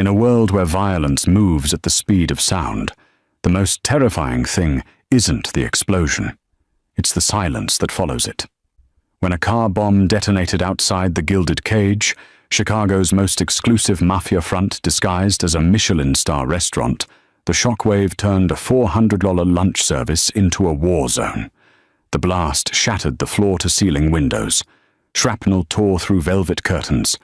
In a world where violence moves at the speed of sound, the most terrifying thing isn't the explosion. It's the silence that follows it. When a car bomb detonated outside the Gilded Cage, Chicago's most exclusive Mafia front disguised as a Michelin star restaurant, the shockwave turned a $400 lunch service into a war zone. The blast shattered the floor-to-ceiling windows. Shrapnel tore through velvet curtains.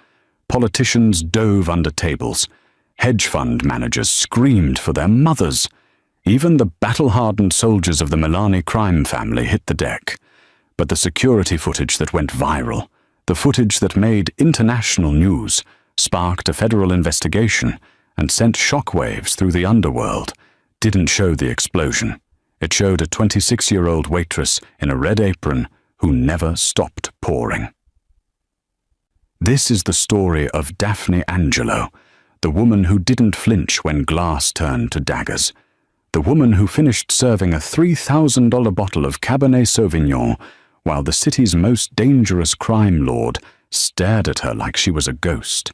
Politicians dove under tables. Hedge fund managers screamed for their mothers. Even the battle-hardened soldiers of the Milani crime family hit the deck. But the security footage that went viral, the footage that made international news, sparked a federal investigation and sent shockwaves through the underworld, didn't show the explosion. It showed a 26-year-old waitress in a red apron who never stopped pouring. This is the story of Daphne Angelo, the woman who didn't flinch when glass turned to daggers, the woman who finished serving a $3,000 bottle of Cabernet Sauvignon while the city's most dangerous crime lord stared at her like she was a ghost.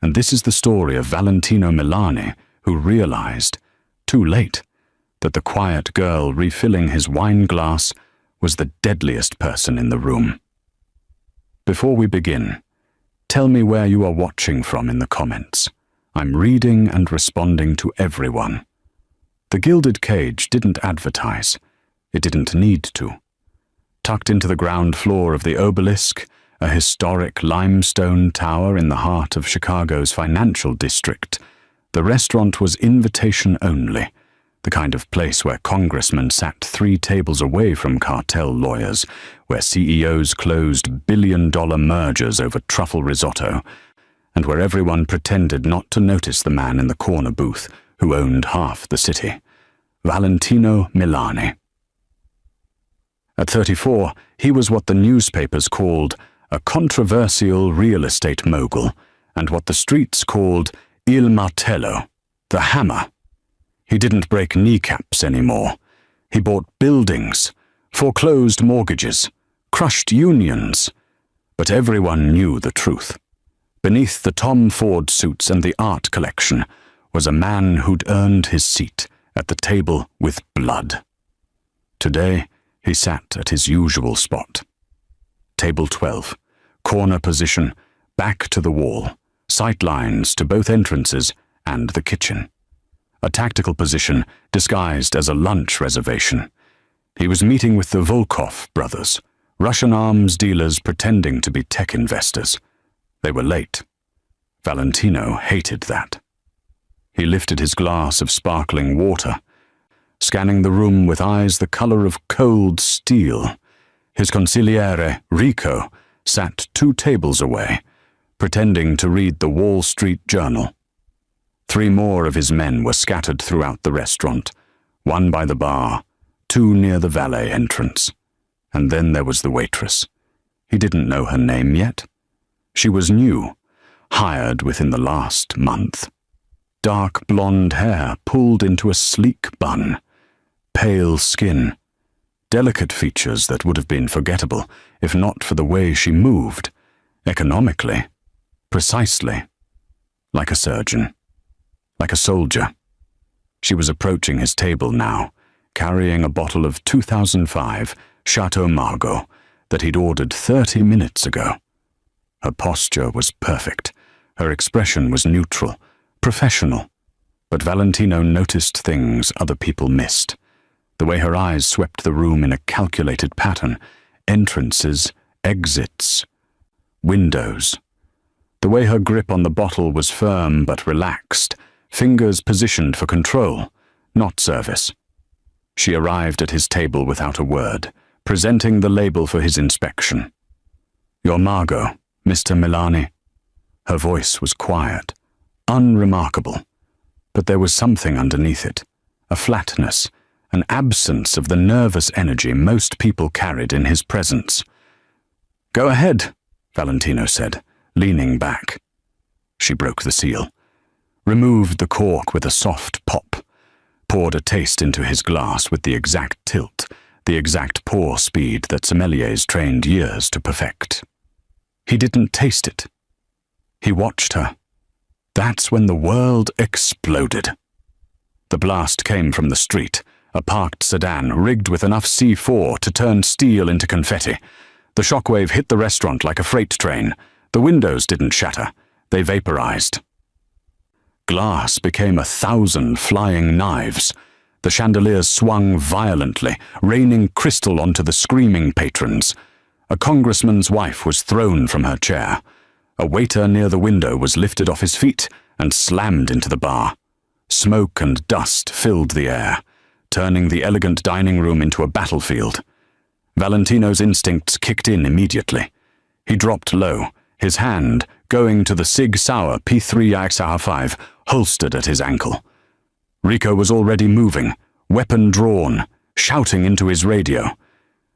And this is the story of Valentino Milani, who realized, too late, that the quiet girl refilling his wine glass was the deadliest person in the room. Before we begin, tell me where you are watching from in the comments. I'm reading and responding to everyone. The Gilded Cage didn't advertise. It didn't need to. Tucked into the ground floor of the Obelisk, a historic limestone tower in the heart of Chicago's financial district, the restaurant was invitation only, the kind of place where congressmen sat 3 tables away from cartel lawyers, where CEOs closed billion-dollar mergers over truffle risotto, and where everyone pretended not to notice the man in the corner booth who owned half the city, Valentino Milani. At 34, he was what the newspapers called a controversial real estate mogul, and what the streets called il martello, the hammer. He didn't break kneecaps anymore. He bought buildings, foreclosed mortgages, crushed unions. But everyone knew the truth. Beneath the Tom Ford suits and the art collection was a man who'd earned his seat at the table with blood. Today, he sat at his usual spot. Table 12, corner position, back to the wall, sight lines to both entrances and the kitchen. A tactical position disguised as a lunch reservation. He was meeting with the Volkov brothers, Russian arms dealers pretending to be tech investors. They were late. Valentino hated that. He lifted his glass of sparkling water, scanning the room with eyes the color of cold steel. His consigliere, Rico, sat 2 tables away, pretending to read the Wall Street Journal. 3 more of his men were scattered throughout the restaurant, 1 by the bar, 2 near the valet entrance. And then there was the waitress. He didn't know her name yet. She was new, hired within the last month. Dark blonde hair pulled into a sleek bun, pale skin, delicate features that would have been forgettable if not for the way she moved, economically, precisely, like a surgeon, like a soldier. She was approaching his table now, carrying a bottle of 2005 Chateau Margaux that he'd ordered 30 minutes ago. Her posture was perfect. Her expression was neutral, professional. But Valentino noticed things other people missed. The way her eyes swept the room in a calculated pattern, entrances, exits, windows. The way her grip on the bottle was firm but relaxed, fingers positioned for control, not service. She arrived at his table without a word, presenting the label for his inspection. "Your Margaux, Mr. Milani." Her voice was quiet, unremarkable, but there was something underneath it, a flatness, an absence of the nervous energy most people carried in his presence. "Go ahead," Valentino said, leaning back. She broke the seal, removed the cork with a soft pop, poured a taste into his glass with the exact tilt, the exact pour speed that sommeliers trained years to perfect. He didn't taste it. He watched her. That's when the world exploded. The blast came from the street, a parked sedan rigged with enough C4 to turn steel into confetti. The shockwave hit the restaurant like a freight train. The windows didn't shatter. They vaporized. Glass became 1,000 flying knives. The chandeliers swung violently, raining crystal onto the screaming patrons. A congressman's wife was thrown from her chair. A waiter near the window was lifted off his feet and slammed into the bar. Smoke and dust filled the air, turning the elegant dining room into a battlefield. Valentino's instincts kicked in immediately. He dropped low, his hand going to the Sig Sauer P3XR5 holstered at his ankle. Rico was already moving, weapon drawn, shouting into his radio.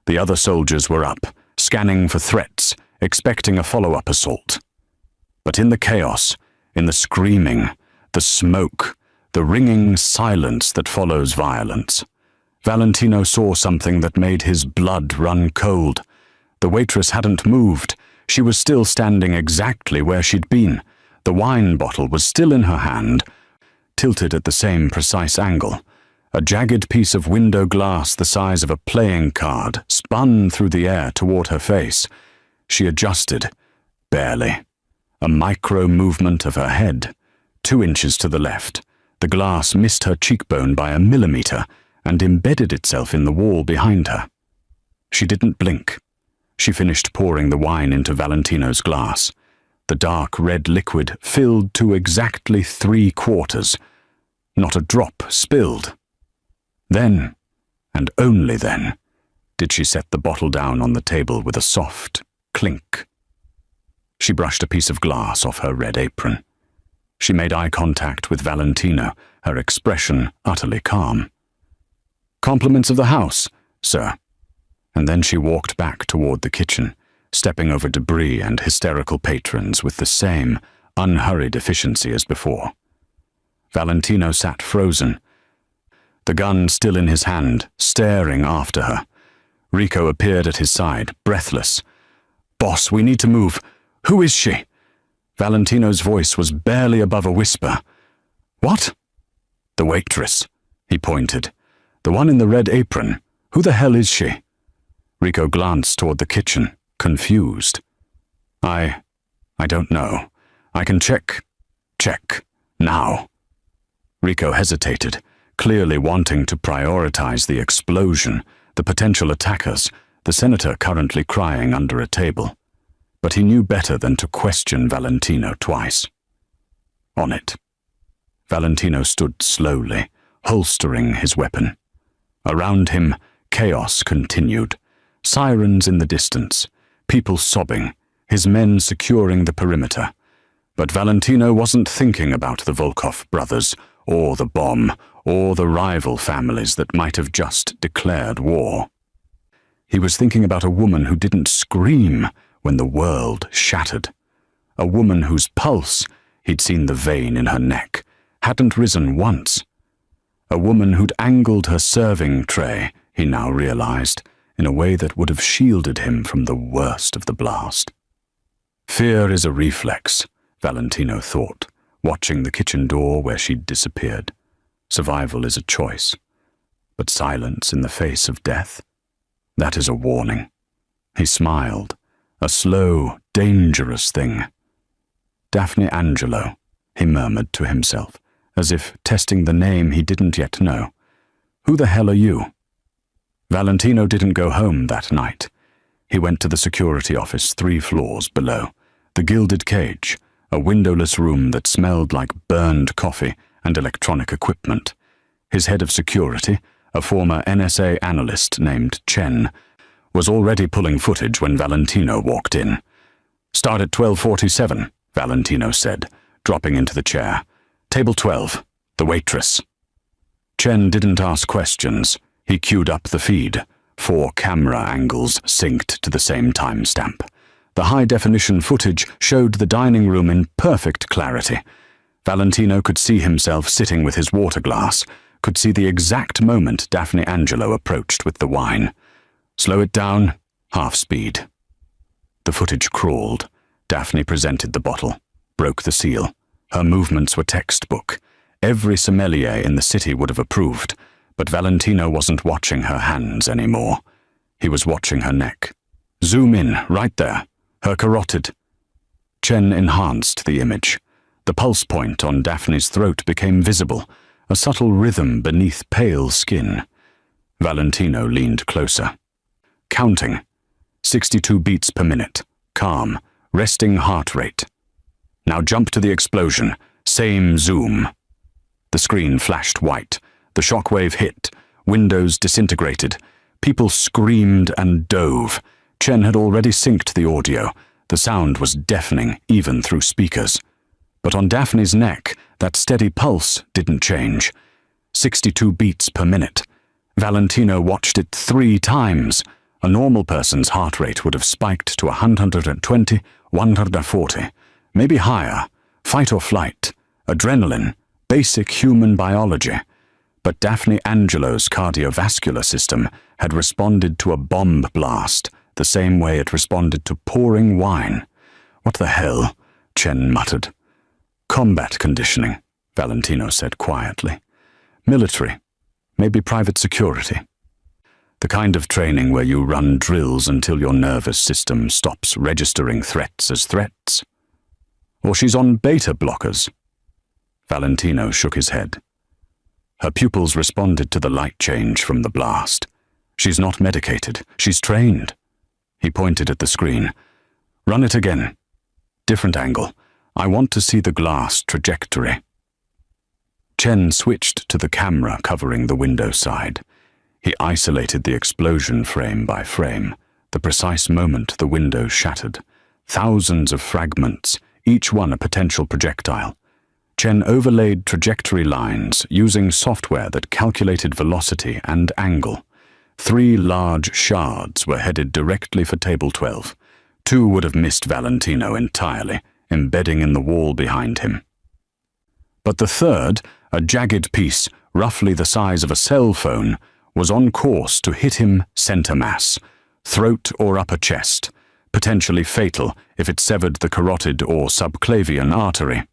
The other soldiers were up, scanning for threats, expecting a follow-up assault. But in the chaos, in the screaming, the smoke, the ringing silence that follows violence, Valentino saw something that made his blood run cold. The waitress hadn't moved. She was still standing exactly where she'd been. The wine bottle was still in her hand, tilted at the same precise angle. A jagged piece of window glass the size of a playing card spun through the air toward her face. She adjusted, barely. A micro-movement of her head. 2 inches to the left. The glass missed her cheekbone by a millimeter and embedded itself in the wall behind her. She didn't blink. She finished pouring the wine into Valentino's glass. The dark red liquid filled to exactly 3/4. Not a drop spilled. Then, and only then, did she set the bottle down on the table with a soft clink. She brushed a piece of glass off her red apron. She made eye contact with Valentino, her expression utterly calm. "Compliments of the house, sir." And then she walked back toward the kitchen, stepping over debris and hysterical patrons with the same unhurried efficiency as before. Valentino sat frozen, the gun still in his hand, staring after her. Rico appeared at his side, breathless. "Boss, we need to move. Who is she?" Valentino's voice was barely above a whisper. "What?" "The waitress," he pointed. "The one in the red apron. Who the hell is she?" Rico glanced toward the kitchen, confused. I don't know. I can check. Check. Now." Rico hesitated, clearly wanting to prioritize the explosion, the potential attackers, the senator currently crying under a table. But he knew better than to question Valentino twice. On it. Valentino stood slowly, holstering his weapon. Around him, chaos continued. Sirens in the distance, people sobbing, his men securing the perimeter. But Valentino wasn't thinking about the Volkov brothers, or the bomb, or the rival families that might have just declared war. He was thinking about a woman who didn't scream when the world shattered. A woman whose pulse, he'd seen the vein in her neck, hadn't risen once. A woman who'd angled her serving tray, he now realized, in a way that would have shielded him from the worst of the blast. Fear is a reflex, Valentino thought, watching the kitchen door where she'd disappeared. Survival is a choice. But silence in the face of death? That is a warning. He smiled. A slow, dangerous thing. "Daphne Angelo," he murmured to himself, as if testing the name he didn't yet know. "Who the hell are you?" Valentino didn't go home that night. He went to the security office 3 floors below, the gilded cage, a windowless room that smelled like burned coffee and electronic equipment. His head of security, a former NSA analyst named Chen, was already pulling footage when Valentino walked in. "Start at 12:47, Valentino said, dropping into the chair. "Table 12, the waitress." Chen didn't ask questions. He queued up the feed, 4 camera angles synced to the same timestamp. The high-definition footage showed the dining room in perfect clarity. Valentino could see himself sitting with his water glass, could see the exact moment Daphne Angelo approached with the wine. "Slow it down, half speed." The footage crawled. Daphne presented the bottle, broke the seal, Her movements were textbook. Every sommelier in the city would have approved, but Valentino wasn't watching her hands anymore. He was watching her neck. Zoom in, right there. Her carotid. Chen enhanced the image. The pulse point on Daphne's throat became visible, a subtle rhythm beneath pale skin. Valentino leaned closer. Counting. 62 beats per minute. Calm. Resting heart rate. Now jump to the explosion. Same zoom. The screen flashed white. The shockwave hit. Windows disintegrated. People screamed and dove. Chen had already synced the audio. The sound was deafening, even through speakers. But on Daphne's neck, that steady pulse didn't change. 62 beats per minute. Valentino watched it 3 times. A normal person's heart rate would have spiked to 120, 140, maybe higher. Fight or flight, adrenaline, basic human biology. But Daphne Angelo's cardiovascular system had responded to a bomb blast the same way it responded to pouring wine. What the hell? Chen muttered. Combat conditioning, Valentino said quietly. Military, maybe private security. The kind of training where you run drills until your nervous system stops registering threats as threats. Or she's on beta blockers. Valentino shook his head. Her pupils responded to the light change from the blast. She's not medicated. She's trained. He pointed at the screen. Run it again. Different angle. I want to see the glass trajectory. Chen switched to the camera covering the window side. He isolated the explosion frame by frame, the precise moment the window shattered. Thousands of fragments, each one a potential projectile. Chen overlaid trajectory lines using software that calculated velocity and angle. 3 large shards were headed directly for table 12. 2 would have missed Valentino entirely, embedding in the wall behind him. But the third, a jagged piece, roughly the size of a cell phone, was on course to hit him center mass, throat or upper chest, potentially fatal if it severed the carotid or subclavian artery.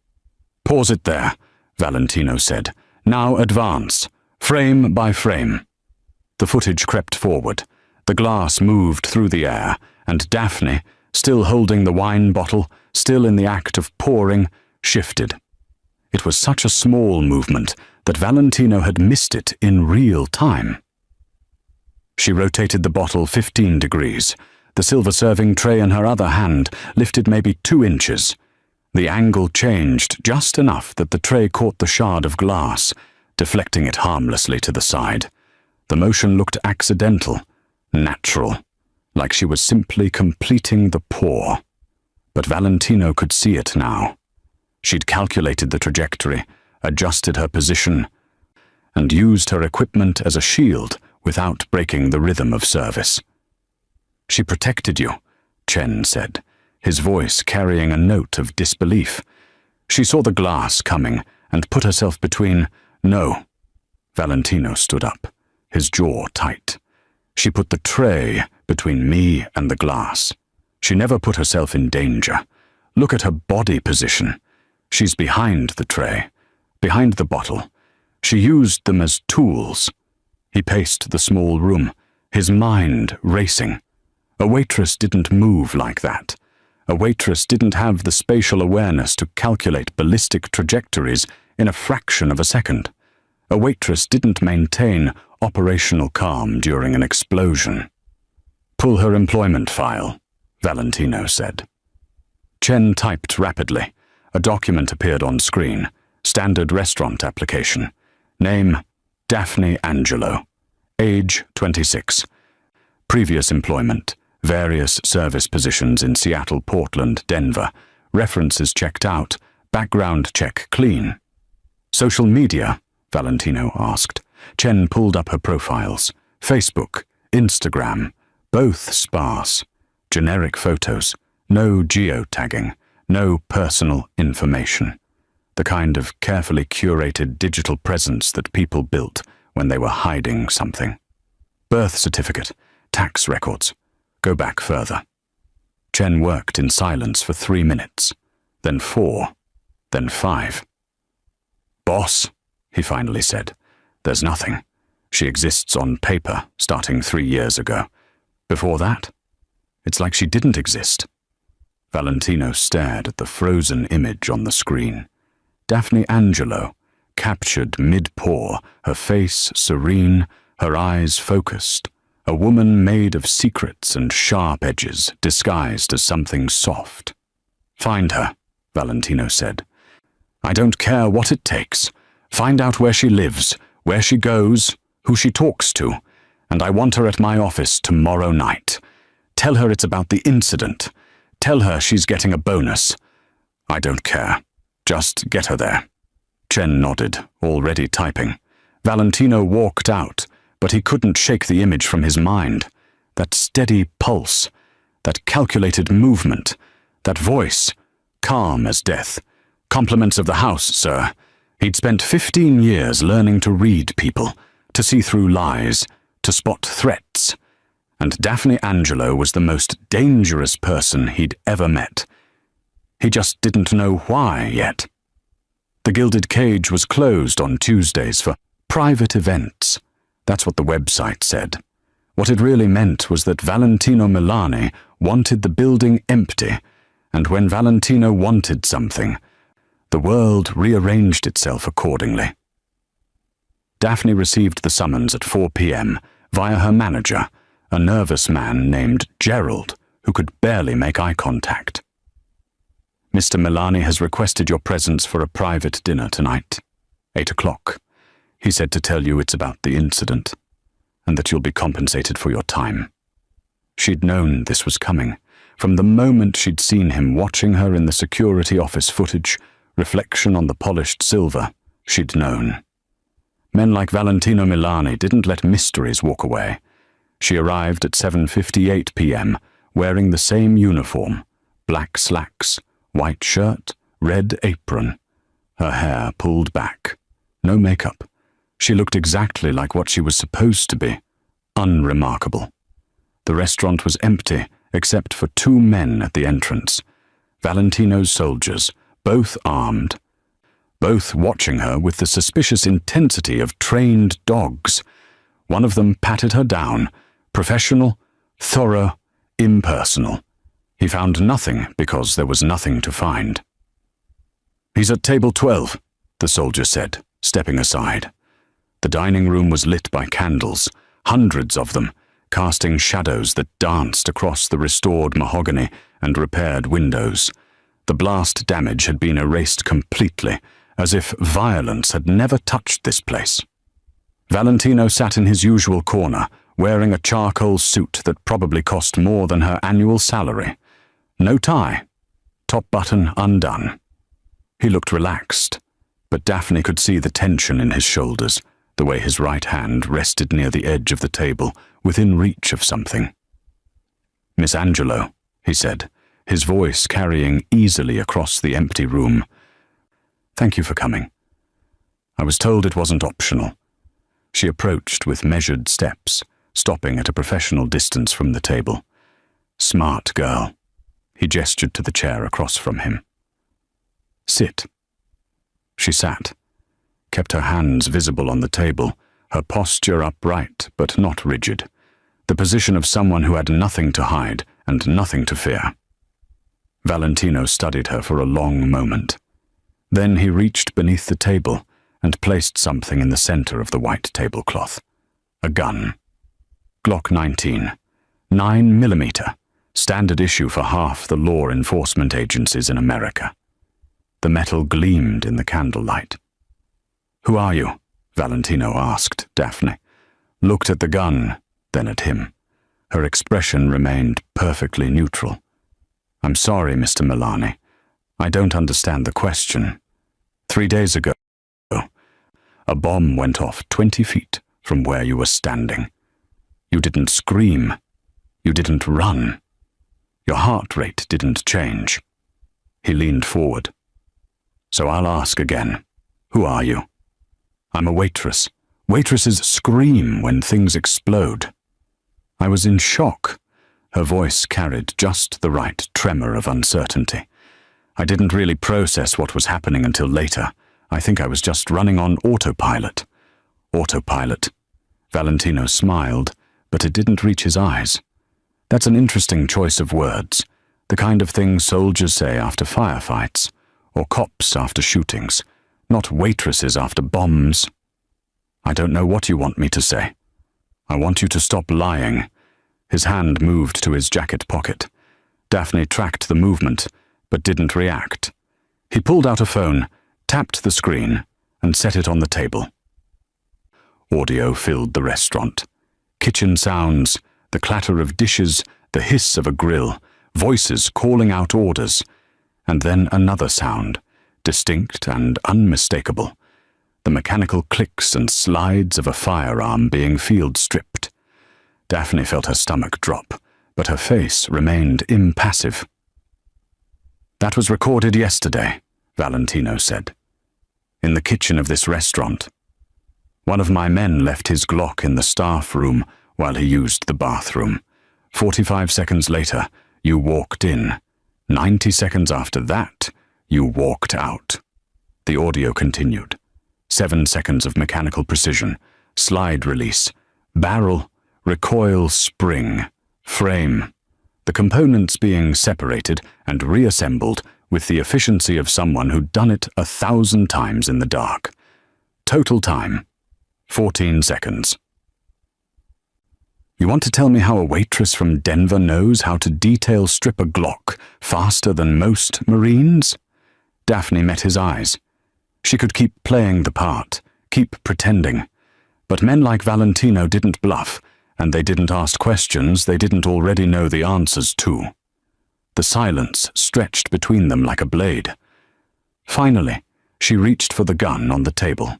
Pause it there, Valentino said. Now advance, frame by frame. The footage crept forward. The glass moved through the air, and Daphne, still holding the wine bottle, still in the act of pouring, shifted. It was such a small movement that Valentino had missed it in real time. She rotated the bottle 15 degrees. The silver serving tray in her other hand lifted maybe 2 inches. The angle changed just enough that the tray caught the shard of glass, deflecting it harmlessly to the side. The motion looked accidental, natural, like she was simply completing the pour. But Valentino could see it now. She'd calculated the trajectory, adjusted her position, and used her equipment as a shield without breaking the rhythm of service. She protected you, Chen said, his voice carrying a note of disbelief. She saw the glass coming and put herself between. No. Valentino stood up, his jaw tight. She put the tray between me and the glass. She never put herself in danger. Look at her body position. She's behind the tray, behind the bottle. She used them as tools. He paced the small room, his mind racing. A waitress didn't move like that. A waitress didn't have the spatial awareness to calculate ballistic trajectories in a fraction of a second. A waitress didn't maintain operational calm during an explosion. Pull her employment file, Valentino said. Chen typed rapidly. A document appeared on screen. Standard restaurant application. Name, Daphne Angelo. Age, 26. Previous employment, various service positions in Seattle, Portland, Denver. References checked out. Background check clean. Social media, Valentino asked. Chen pulled up her profiles. Facebook, Instagram, both sparse. Generic photos, no geotagging, no personal information. The kind of carefully curated digital presence that people built when they were hiding something. Birth certificate, tax records. Go back further. Chen worked in silence for 3 minutes, then 4, then 5. "Boss," he finally said, "there's nothing. She exists on paper, starting 3 years ago. Before that, it's like she didn't exist." Valentino stared at the frozen image on the screen. Daphne Angelo, captured mid-paw, her face serene, her eyes focused, a woman made of secrets and sharp edges, disguised as something soft. "Find her," Valentino said. "I don't care what it takes. Find out where she lives, where she goes, who she talks to, and I want her at my office tomorrow night. Tell her it's about the incident. Tell her she's getting a bonus. I don't care. Just get her there." Chen nodded, already typing. Valentino walked out, but he couldn't shake the image from his mind. That steady pulse, that calculated movement, that voice, calm as death. "Compliments of the house, sir." He'd spent 15 years learning to read people, to see through lies, to spot threats. And Daphne Angelo was the most dangerous person he'd ever met. He just didn't know why yet. The Gilded Cage was closed on Tuesdays for private events. That's what the website said. What it really meant was that Valentino Milani wanted the building empty, and when Valentino wanted something, the world rearranged itself accordingly. Daphne received the summons at 4 p.m. via her manager, a nervous man named Gerald, who could barely make eye contact. "Mr. Milani has requested your presence for a private dinner tonight, 8 o'clock. He said to tell you it's about the incident, and that you'll be compensated for your time." She'd known this was coming. From the moment she'd seen him watching her in the security office footage, reflection on the polished silver, she'd known. Men like Valentino Milani didn't let mysteries walk away. She arrived at 7:58 p.m., wearing the same uniform, black slacks, white shirt, red apron, her hair pulled back, no makeup. She looked exactly like what she was supposed to be, unremarkable. The restaurant was empty, except for 2 men at the entrance, Valentino's soldiers, both armed, both watching her with the suspicious intensity of trained dogs. One of them patted her down, professional, thorough, impersonal. He found nothing because there was nothing to find. "He's at table 12, the soldier said, stepping aside. The dining room was lit by candles, hundreds of them, casting shadows that danced across the restored mahogany and repaired windows. The blast damage had been erased completely, as if violence had never touched this place. Valentino sat in his usual corner, wearing a charcoal suit that probably cost more than her annual salary. No tie, top button undone. He looked relaxed, but Daphne could see the tension in his shoulders, the way his right hand rested near the edge of the table, within reach of something. "Miss Angelo," he said, his voice carrying easily across the empty room. "Thank you for coming. I was told it wasn't optional." She approached with measured steps, stopping at a professional distance from the table. "Smart girl." He gestured to the chair across from him. "Sit." She sat, kept her hands visible on the table, her posture upright but not rigid, the position of someone who had nothing to hide and nothing to fear. Valentino studied her for a long moment. Then he reached beneath the table and placed something in the center of the white tablecloth. A gun. Glock 19, 9mm, standard issue for half the law enforcement agencies in America. The metal gleamed in the candlelight. "Who are you?" Valentino asked Daphne. Looked at the gun, then at him. Her expression remained perfectly neutral. "I'm sorry, Mr. Milani. I don't understand the question. 3 days ago, a bomb went off 20 feet from where you were standing. You didn't scream. You didn't run. Your heart rate didn't change." He leaned forward. "So I'll ask again. Who are you?" "I'm a waitress. Waitresses scream when things explode." I was in shock. Her voice carried just the right tremor of uncertainty. I didn't really process what was happening until later. I think I was just running on autopilot. Autopilot. Valentino smiled, but it didn't reach his eyes. That's an interesting choice of words, the kind of thing soldiers say after firefights, or cops after shootings, not waitresses after bombs. I don't know what you want me to say. I want you to stop lying. His hand moved to his jacket pocket. Daphne tracked the movement, but didn't react. He pulled out a phone, tapped the screen, and set it on the table. Audio filled the restaurant. Kitchen sounds, the clatter of dishes, the hiss of a grill, voices calling out orders, and then another sound, distinct and unmistakable, the mechanical clicks and slides of a firearm being field-stripped. Daphne felt her stomach drop, but her face remained impassive. "That was recorded yesterday," Valentino said. "In the kitchen of this restaurant. One of my men left his Glock in the staff room while he used the bathroom. 45 seconds later, you walked in. 90 seconds after that, you walked out." The audio continued. 7 seconds of mechanical precision, slide release, barrel, recoil spring, frame, the components being separated and reassembled with the efficiency of someone who'd done it 1,000 times in the dark. Total time, 14 seconds. "You want to tell me how a waitress from Denver knows how to detail strip a Glock faster than most Marines?" Daphne met his eyes. She could keep playing the part, keep pretending. But men like Valentino didn't bluff, and they didn't ask questions they didn't already know the answers to. The silence stretched between them like a blade. Finally, she reached for the gun on the table.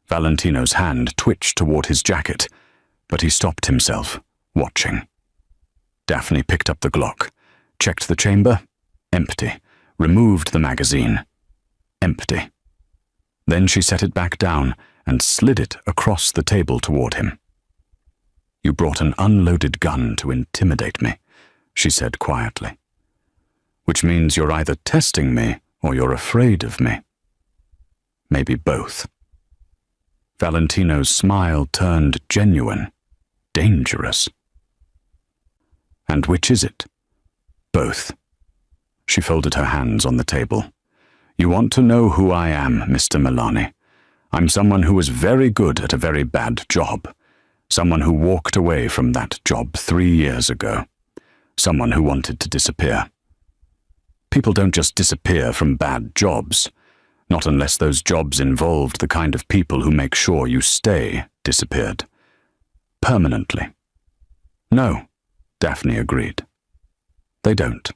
Valentino's hand twitched toward his jacket, but he stopped himself, watching. Daphne picked up the Glock, checked the chamber, empty, removed the magazine, empty. Then she set it back down and slid it across the table toward him. "You brought an unloaded gun to intimidate me," she said quietly. "Which means you're either testing me or you're afraid of me. Maybe both." Valentino's smile turned genuine, dangerous. "And which is it?" "Both." She folded her hands on the table. "You want to know who I am, Mr. Milani. I'm someone who was very good at a very bad job. Someone who walked away from that job 3 years ago. Someone who wanted to disappear. People don't just disappear from bad jobs, not unless those jobs involved the kind of people who make sure you stay disappeared. Permanently." "No," Daphne agreed. "They don't.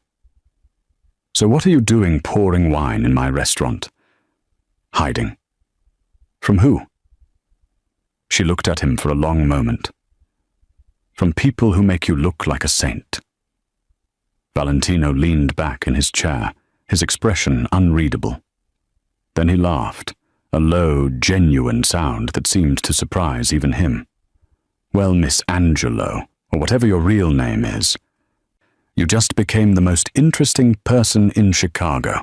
So what are you doing pouring wine in my restaurant?" "Hiding." "From who?" She looked at him for a long moment. "From people who make you look like a saint." Valentino leaned back in his chair, his expression unreadable. Then he laughed, a low, genuine sound that seemed to surprise even him. "Well, Miss Angelo, or whatever your real name is, you just became the most interesting person in Chicago.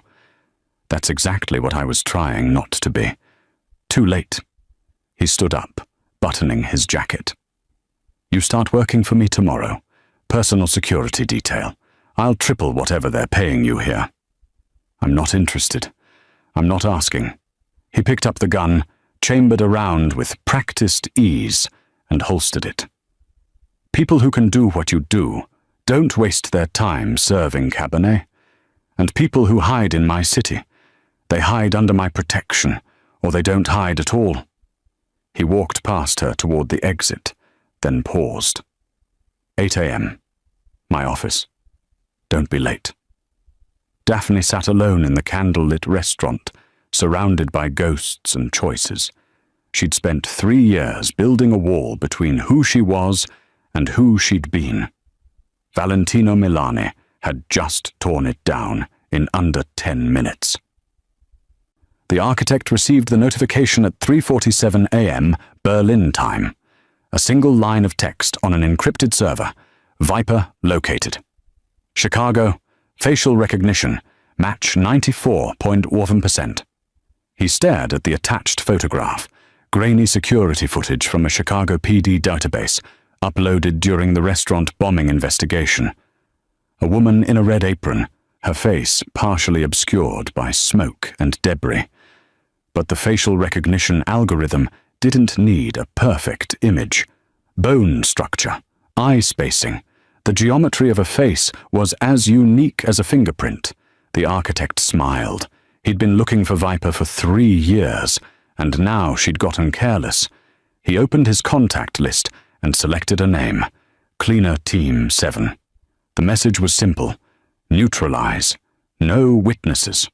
That's exactly what I was trying not to be. Too late." He stood up, buttoning his jacket. "You start working for me tomorrow. Personal security detail. I'll triple whatever they're paying you here." "I'm not interested. I'm not asking." He picked up the gun, chambered around with practiced ease, and holstered it. "People who can do what you do don't waste their time serving Cabernet. And people who hide in my city, they hide under my protection, or they don't hide at all." He walked past her toward the exit, then paused. 8 a.m. My office. Don't be late." Daphne sat alone in the candlelit restaurant, surrounded by ghosts and choices. She'd spent 3 years building a wall between who she was and who she'd been. Valentino Milani had just torn it down in under 10 minutes. The architect received the notification at 3:47 a.m. Berlin time. A single line of text on an encrypted server. Viper located. Chicago, facial recognition, Match 94.1%. He stared at the attached photograph, grainy security footage from a Chicago PD database, uploaded during the restaurant bombing investigation. A woman in a red apron, her face partially obscured by smoke and debris. But the facial recognition algorithm didn't need a perfect image. Bone structure, eye spacing, the geometry of a face was as unique as a fingerprint. The architect smiled. He'd been looking for Viper for 3 years, and now she'd gotten careless. He opened his contact list and selected a name, Cleaner Team 7. The message was simple: neutralize, no witnesses.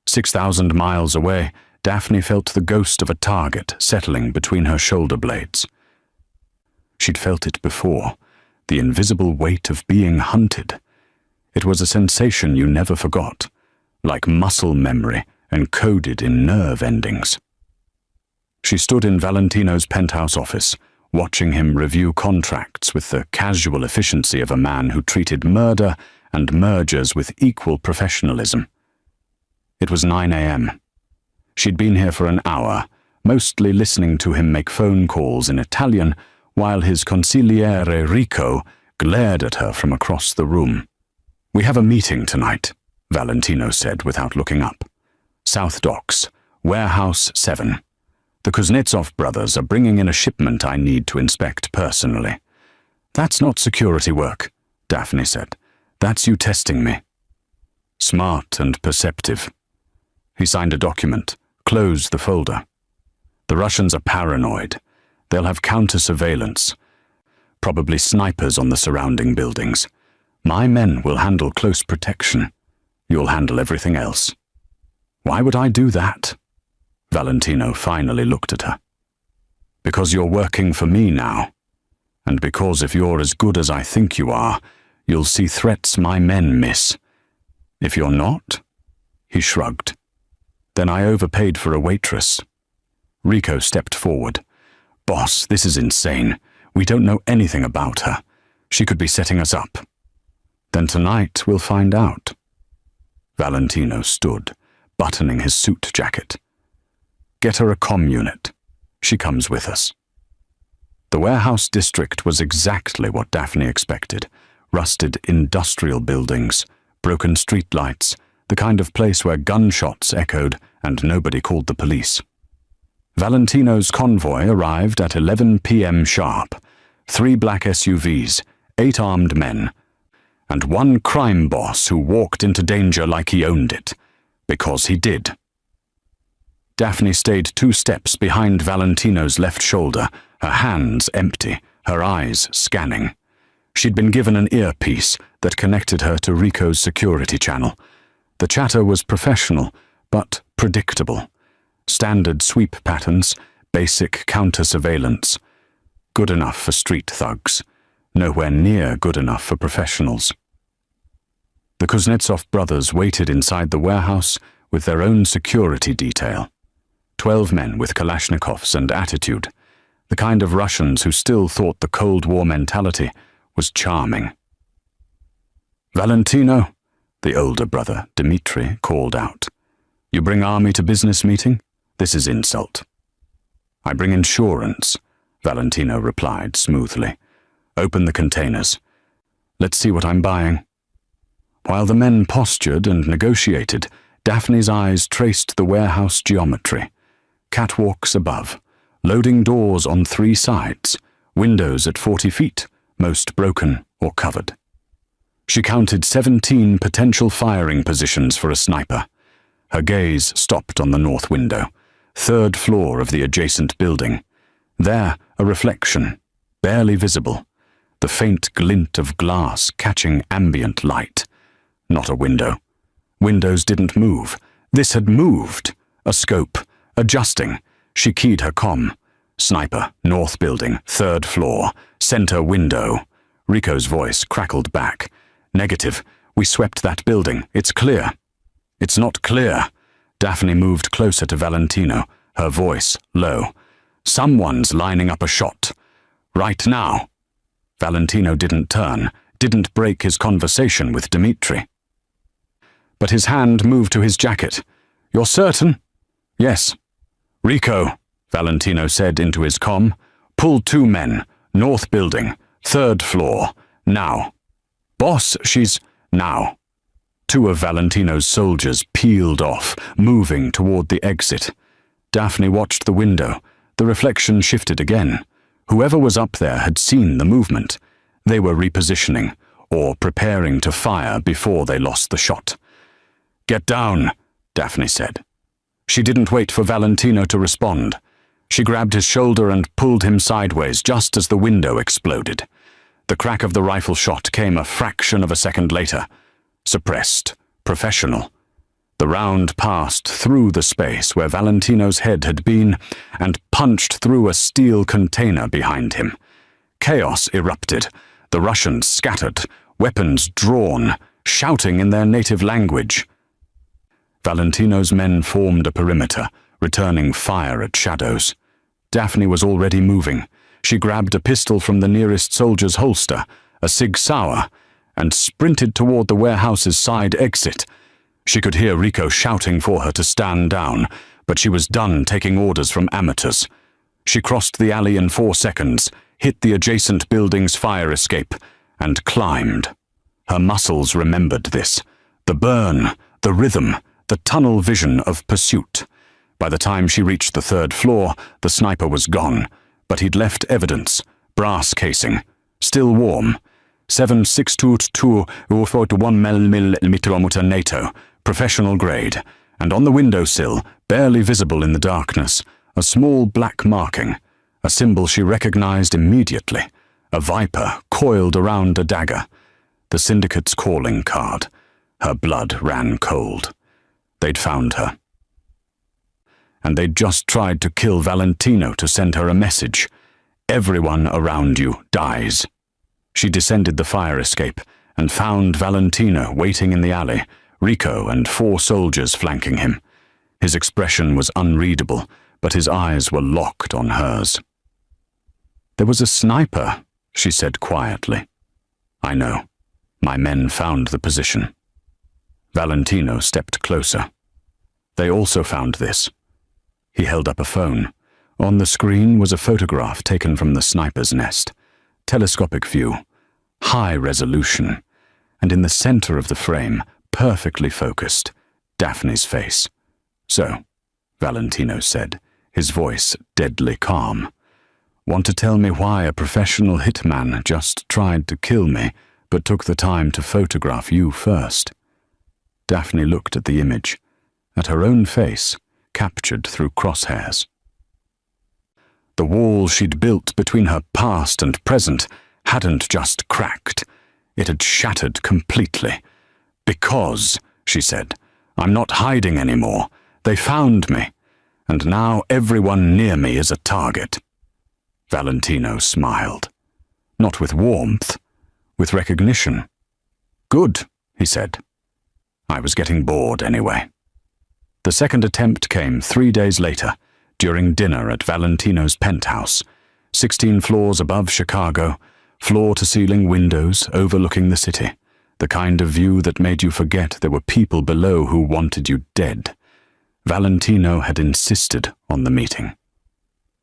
6,000 miles away, Daphne felt the ghost of a target settling between her shoulder blades. She'd felt it before, the invisible weight of being hunted. It was a sensation you never forgot, like muscle memory encoded in nerve endings. She stood in Valentino's penthouse office, watching him review contracts with the casual efficiency of a man who treated murder and mergers with equal professionalism. It was 9 a.m. She'd been here for an hour, mostly listening to him make phone calls in Italian, while his consigliere Rico glared at her from across the room. "We have a meeting tonight," Valentino said without looking up. "South Docks, Warehouse 7. The Kuznetsov brothers are bringing in a shipment I need to inspect personally." "That's not security work," Daphne said. "That's you testing me." Smart and perceptive. He signed a document, closed the folder. "The Russians are paranoid. They'll have counter-surveillance. Probably snipers on the surrounding buildings. My men will handle close protection. You'll handle everything else." "Why would I do that?" Valentino finally looked at her. "Because you're working for me now. And because if you're as good as I think you are, you'll see threats my men miss. If you're not," he shrugged, "then I overpaid for a waitress." Rico stepped forward. "Boss, this is insane. We don't know anything about her. She could be setting us up." "Then tonight we'll find out." Valentino stood, buttoning his suit jacket. "Get her a comm unit. She comes with us." The warehouse district was exactly what Daphne expected. Rusted industrial buildings, broken streetlights, the kind of place where gunshots echoed and nobody called the police. Valentino's convoy arrived at 11 p.m. sharp. 3 black SUVs, 8 armed men, and 1 crime boss who walked into danger like he owned it. Because he did. Daphne stayed 2 steps behind Valentino's left shoulder, her hands empty, her eyes scanning. She'd been given an earpiece that connected her to Rico's security channel. The chatter was professional, but predictable. Standard sweep patterns, basic counter-surveillance. Good enough for street thugs. Nowhere near good enough for professionals. The Kuznetsov brothers waited inside the warehouse with their own security detail. 12 men with Kalashnikovs and attitude. The kind of Russians who still thought the Cold War mentality was charming. "Valentino," the older brother, Dmitri, called out. "You bring army to business meeting? This is insult." "I bring insurance," Valentino replied smoothly. "Open the containers. Let's see what I'm buying." While the men postured and negotiated, Daphne's eyes traced the warehouse geometry. Catwalks above, loading doors on 3 sides, windows at 40 feet, most broken or covered. She counted 17 potential firing positions for a sniper. Her gaze stopped on the north window, 3rd floor of the adjacent building. There, a reflection, barely visible, the faint glint of glass catching ambient light. Not a window. Windows didn't move. This had moved. A scope. Adjusting. She keyed her comm. Sniper, north building, 3rd floor, center window. Rico's voice crackled back. "Negative. We swept that building. It's clear." "It's not clear." Daphne moved closer to Valentino, her voice low. "Someone's lining up a shot. Right now." Valentino didn't turn, didn't break his conversation with Dmitri. but his hand moved to his jacket. "You're certain?" "Yes." "Rico," Valentino said into his comm. "Pull 2 men. North building. 3rd floor. Now." "Boss, she's—" "Now." 2 of Valentino's soldiers peeled off, moving toward the exit. Daphne watched the window. The reflection shifted again. Whoever was up there had seen the movement. They were repositioning, or preparing to fire before they lost the shot. "Get down," Daphne said. She didn't wait for Valentino to respond. She grabbed his shoulder and pulled him sideways just as the window exploded. The crack of the rifle shot came a fraction of a second later. Suppressed, professional. The round passed through the space where Valentino's head had been and punched through a steel container behind him. Chaos erupted. The Russians scattered, weapons drawn, shouting in their native language. Valentino's men formed a perimeter, returning fire at shadows. Daphne was already moving. She grabbed a pistol from the nearest soldier's holster, a Sig Sauer, and sprinted toward the warehouse's side exit. She could hear Rico shouting for her to stand down, but she was done taking orders from amateurs. She crossed the alley in 4 seconds, hit the adjacent building's fire escape, and climbed. Her muscles remembered this. The burn, the rhythm, the tunnel vision of pursuit. By the time she reached the 3rd floor, the sniper was gone, but he'd left evidence. Brass casing, still warm. 7.62 1mm NATO, professional grade, and on the windowsill, barely visible in the darkness, a small black marking, a symbol she recognized immediately, a viper coiled around a dagger. The syndicate's calling card. Her blood ran cold. They'd found her. And they'd just tried to kill Valentino to send her a message. Everyone around you dies. She descended the fire escape and found Valentino waiting in the alley, Rico and 4 soldiers flanking him. His expression was unreadable, but his eyes were locked on hers. "There was a sniper," she said quietly. "I know. My men found the position." Valentino stepped closer. "They also found this." He held up a phone. On the screen was a photograph taken from the sniper's nest. Telescopic view, high resolution, and in the center of the frame, perfectly focused, Daphne's face. "So," Valentino said, his voice deadly calm. "Want to tell me why a professional hitman just tried to kill me, but took the time to photograph you first?" Daphne looked at the image, at her own face, captured through crosshairs. The wall she'd built between her past and present hadn't just cracked. It had shattered completely. "Because," she said, "I'm not hiding anymore. They found me, and now everyone near me is a target." Valentino smiled. Not with warmth, with recognition. "Good," he said. "I was getting bored anyway." The second attempt came 3 days later, during dinner at Valentino's penthouse, 16 floors above Chicago, floor-to-ceiling windows overlooking the city, the kind of view that made you forget there were people below who wanted you dead. Valentino had insisted on the meeting.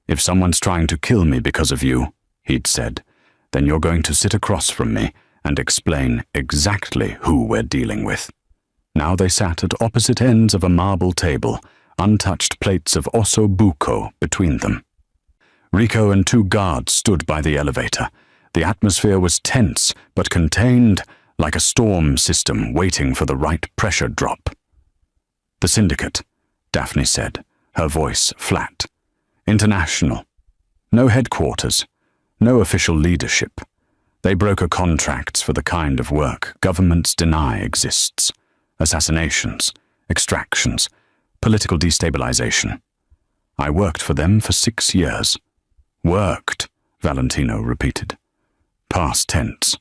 "If someone's trying to kill me because of you," he'd said, "then you're going to sit across from me and explain exactly who we're dealing with." Now they sat at opposite ends of a marble table, untouched plates of osso buco between them. Rico and 2 guards stood by the elevator. The atmosphere was tense, but contained, like a storm system waiting for the right pressure drop. "The syndicate," Daphne said, her voice flat. "International. No headquarters. No official leadership. They broker contracts for the kind of work governments deny exists. Assassinations, extractions, political destabilization. I worked for them for 6 years. Worked, Valentino repeated. Past tense.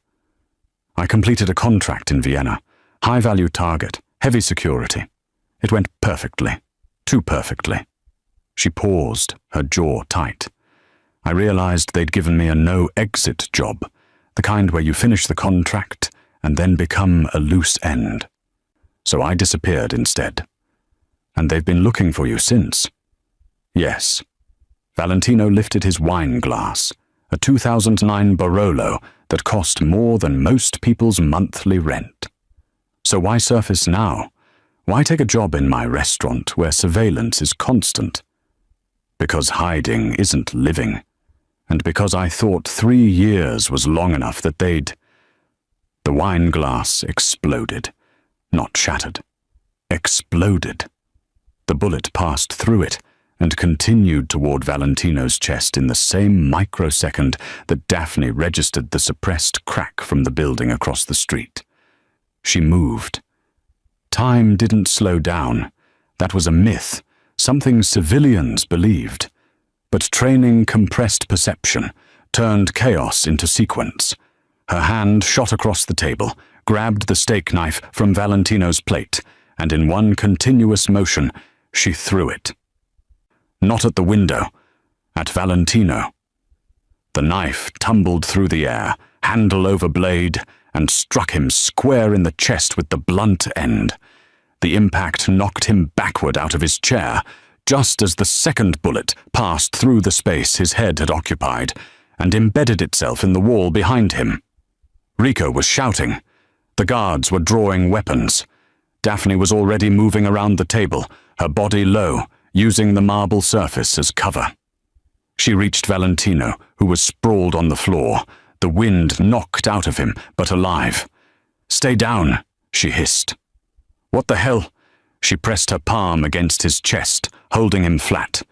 I completed a contract in Vienna. High-value target, heavy security. It went perfectly. Too perfectly. She paused, her jaw tight. I realized they'd given me a no-exit job, the kind where you finish the contract and then become a loose end. So I disappeared instead. And they've been looking for you since. Yes. Valentino lifted his wine glass, a 2009 Barolo that cost more than most people's monthly rent. So why surface now? Why take a job in my restaurant where surveillance is constant? Because hiding isn't living. And because I thought 3 years was long enough that they'd... The wine glass exploded. Not shattered. Exploded. The bullet passed through it and continued toward Valentino's chest in the same microsecond that Daphne registered the suppressed crack from the building across the street. She moved. Time didn't slow down. That was a myth, something civilians believed. But training compressed perception, turned chaos into sequence. Her hand shot across the table, grabbed the steak knife from Valentino's plate, and in one continuous motion, she threw it. Not at the window, at Valentino. The knife tumbled through the air, handle over blade, and struck him square in the chest with the blunt end. The impact knocked him backward out of his chair, just as the second bullet passed through the space his head had occupied and embedded itself in the wall behind him. Rico was shouting. The guards were drawing weapons. Daphne was already moving around the table, her body low, using the marble surface as cover. She reached Valentino, who was sprawled on the floor, the wind knocked out of him, but alive. "Stay down," she hissed. "What the hell?" She pressed her palm against his chest, holding him flat.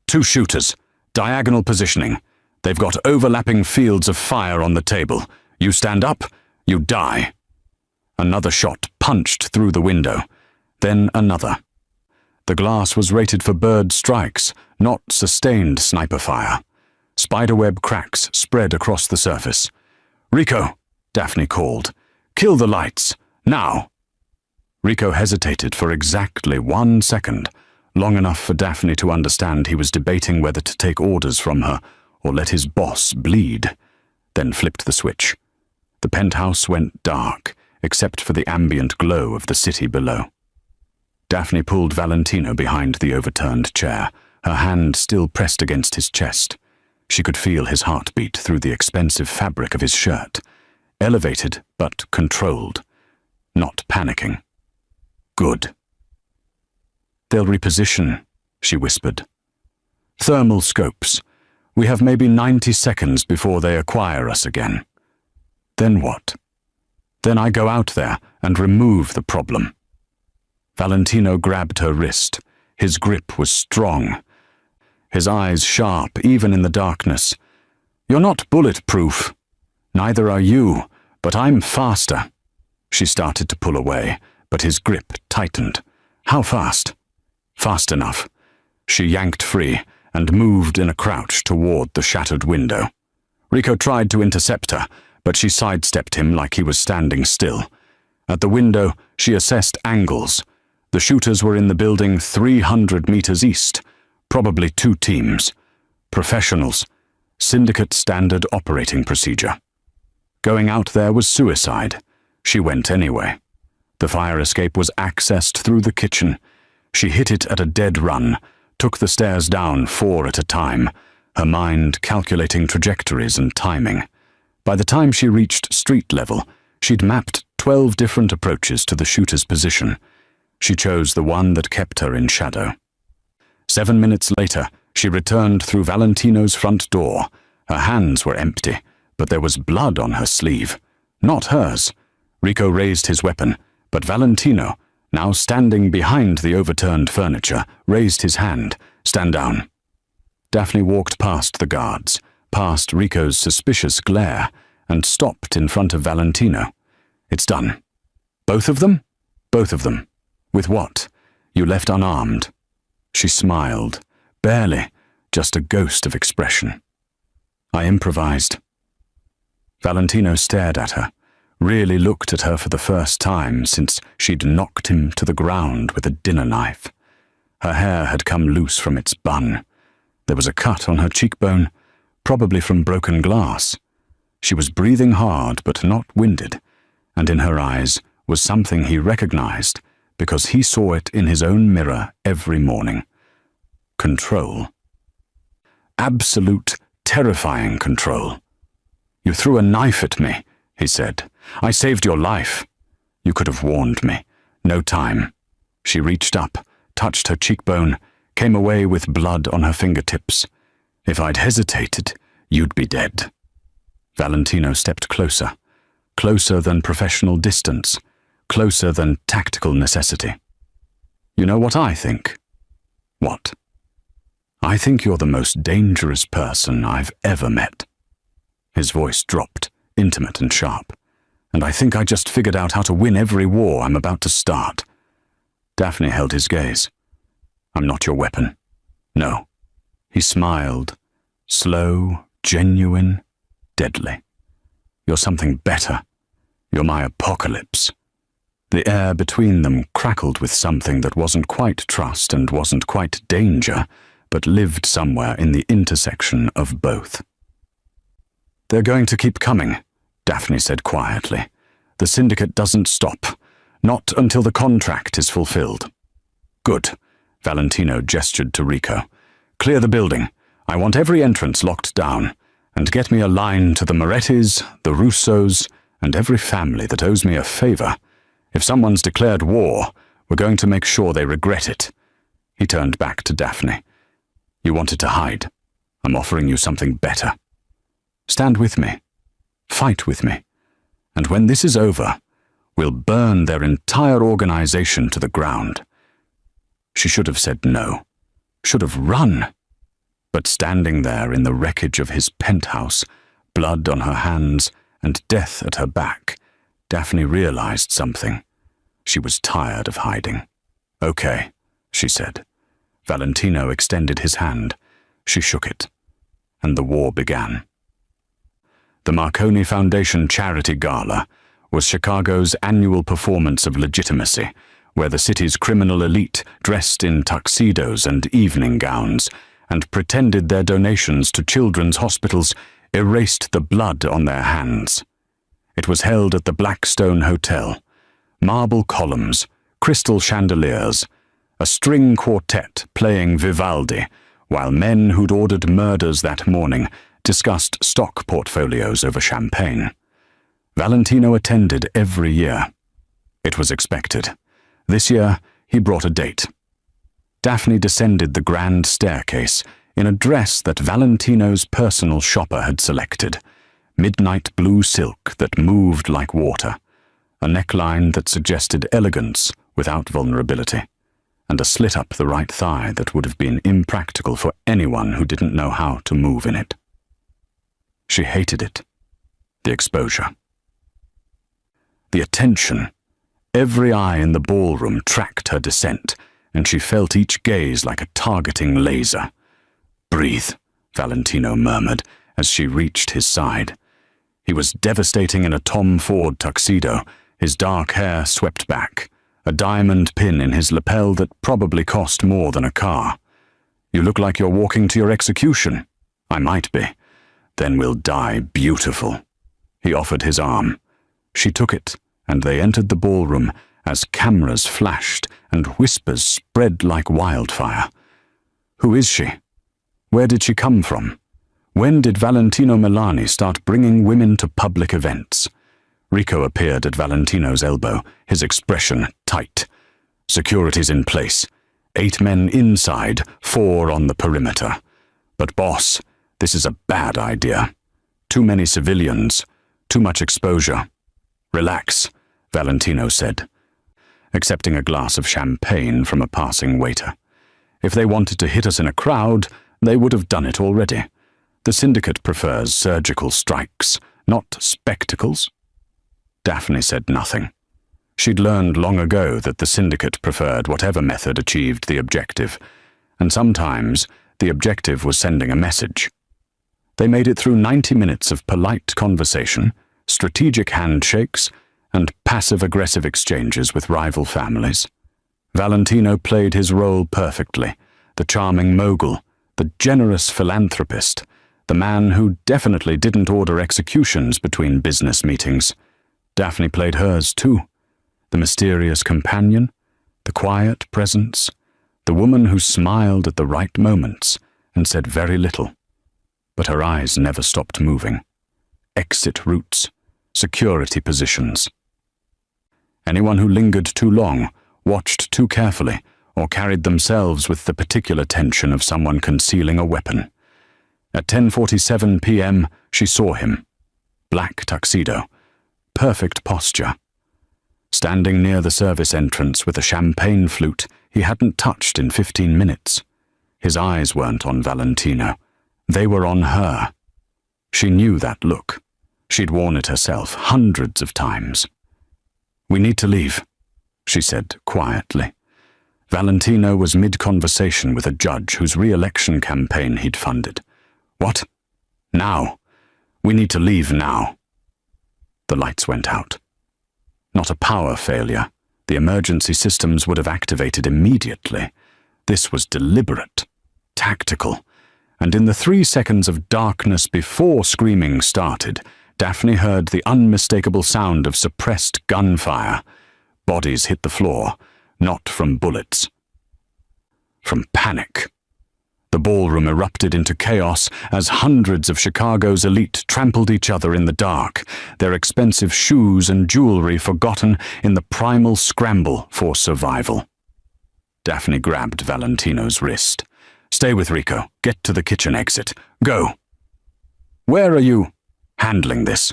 "2 shooters, diagonal positioning. They've got overlapping fields of fire on the table. You stand up, you die." Another shot punched through the window, then another. The glass was rated for bird strikes, not sustained sniper fire. Spiderweb cracks spread across the surface. "Rico," Daphne called. "Kill the lights, now." Rico hesitated for exactly 1 second, long enough for Daphne to understand he was debating whether to take orders from her or let his boss bleed, then flipped the switch. The penthouse went dark, except for the ambient glow of the city below. Daphne pulled Valentino behind the overturned chair, her hand still pressed against his chest. She could feel his heartbeat through the expensive fabric of his shirt, elevated but controlled, not panicking. "Good." "They'll reposition," she whispered. "Thermal scopes. We have maybe 90 seconds before they acquire us again." "Then what?" "Then I go out there and remove the problem." Valentino grabbed her wrist. His grip was strong. His eyes sharp, even in the darkness. "You're not bulletproof. Neither are you, but I'm faster." She started to pull away, but his grip tightened. "How fast?" "Fast enough." She yanked free and moved in a crouch toward the shattered window. Rico tried to intercept her, but she sidestepped him like he was standing still. At the window, she assessed angles. The shooters were in the building 300 meters east, probably 2 teams. Professionals. Syndicate standard operating procedure. Going out there was suicide. She went anyway. The fire escape was accessed through the kitchen. She hit it at a dead run, took the stairs down 4 at a time, her mind calculating trajectories and timing. By the time she reached street level, she'd mapped 12 different approaches to the shooter's position. She chose the one that kept her in shadow. 7 minutes later, she returned through Valentino's front door. Her hands were empty, but there was blood on her sleeve. Not hers. Rico raised his weapon, but Valentino, now standing behind the overturned furniture, raised his hand. "Stand down." Daphne walked past the guards, past Rico's suspicious glare, and stopped in front of Valentino. "It's done." "Both of them?" "Both of them." "With what?" "You left unarmed." She smiled, barely, just a ghost of expression. "I improvised." Valentino stared at her, really looked at her for the first time since she'd knocked him to the ground with a dinner knife. Her hair had come loose from its bun. There was a cut on her cheekbone, probably from broken glass. She was breathing hard but not winded, and in her eyes was something he recognized, because he saw it in his own mirror every morning. Control. Absolute, terrifying control. "You threw a knife at me," he said. "I saved your life. You could have warned me. No time." She reached up, touched her cheekbone, came away with blood on her fingertips. "If I'd hesitated, you'd be dead." Valentino stepped closer. Closer than professional distance. Closer than tactical necessity. "You know what I think?" "What?" "I think you're the most dangerous person I've ever met." His voice dropped, intimate and sharp. "And I think I just figured out how to win every war I'm about to start." Daphne held his gaze. "I'm not your weapon." "No." He smiled. Slow, genuine, deadly. "You're something better. You're my apocalypse." The air between them crackled with something that wasn't quite trust and wasn't quite danger, but lived somewhere in the intersection of both. "They're going to keep coming," Daphne said quietly. "The syndicate doesn't stop. Not until the contract is fulfilled." "Good," Valentino gestured to Rico. "Clear the building. I want every entrance locked down. And get me a line to the Morettis, the Russos, and every family that owes me a favor. If someone's declared war, we're going to make sure they regret it." He turned back to Daphne. "You wanted to hide. I'm offering you something better. Stand with me. Fight with me. And when this is over, we'll burn their entire organization to the ground." She should have said no. Should have run. But standing there in the wreckage of his penthouse, blood on her hands and death at her back, Daphne realized something. She was tired of hiding. "Okay," she said. Valentino extended his hand. She shook it. And the war began. The Marconi Foundation Charity Gala was Chicago's annual performance of legitimacy, where the city's criminal elite dressed in tuxedos and evening gowns and pretended their donations to children's hospitals erased the blood on their hands. It was held at the Blackstone Hotel. Marble columns, crystal chandeliers, a string quartet playing Vivaldi, while men who'd ordered murders that morning discussed stock portfolios over champagne. Valentino attended every year. It was expected. This year, he brought a date. Daphne descended the grand staircase in a dress that Valentino's personal shopper had selected, midnight blue silk that moved like water, a neckline that suggested elegance without vulnerability, and a slit up the right thigh that would have been impractical for anyone who didn't know how to move in it. She hated it. The exposure. The attention. Every eye in the ballroom tracked her descent, and she felt each gaze like a targeting laser. "Breathe," Valentino murmured as she reached his side. He was devastating in a Tom Ford tuxedo, his dark hair swept back, a diamond pin in his lapel that probably cost more than a car. "You look like you're walking to your execution." "I might be. Then we'll die beautiful." He offered his arm. She took it, and they entered the ballroom as cameras flashed and whispers spread like wildfire. Who is she? Where did she come from? When did Valentino Milani start bringing women to public events? Rico appeared at Valentino's elbow, his expression tight. "Security's in place. 8 men inside, 4 on the perimeter. But boss, this is a bad idea. Too many civilians, too much exposure." "Relax," Valentino said, accepting a glass of champagne from a passing waiter. "If they wanted to hit us in a crowd, they would have done it already. The syndicate prefers surgical strikes, not spectacles." Daphne said nothing. She'd learned long ago that the syndicate preferred whatever method achieved the objective, and sometimes the objective was sending a message. They made it through 90 minutes of polite conversation, strategic handshakes, and passive-aggressive exchanges with rival families. Valentino played his role perfectly, the charming mogul, the generous philanthropist, the man who definitely didn't order executions between business meetings. Daphne played hers too, the mysterious companion, The quiet presence, the woman who smiled at the right moments and said very little, but her eyes never stopped moving. Exit routes, security positions. Anyone who lingered too long, watched too carefully, or carried themselves with the particular tension of someone concealing a weapon. At 10:47 p.m., she saw him. Black tuxedo, perfect posture. Standing near the service entrance with a champagne flute he hadn't touched in 15 minutes. His eyes weren't on Valentino. They were on her. She knew that look. She'd worn it herself hundreds of times. "We need to leave," she said quietly. Valentino was mid-conversation with a judge whose re-election campaign he'd funded. "What? Now? We need to leave now." The lights went out. Not a power failure. The emergency systems would have activated immediately. This was deliberate, tactical, and in the 3 seconds of darkness before screaming started, Daphne heard the unmistakable sound of suppressed gunfire. Bodies hit the floor, not from bullets. From panic. The ballroom erupted into chaos as hundreds of Chicago's elite trampled each other in the dark, their expensive shoes and jewelry forgotten in the primal scramble for survival. Daphne grabbed Valentino's wrist. "Stay with Rico. Get to the kitchen exit. Go." "Where are you?" "Handling this."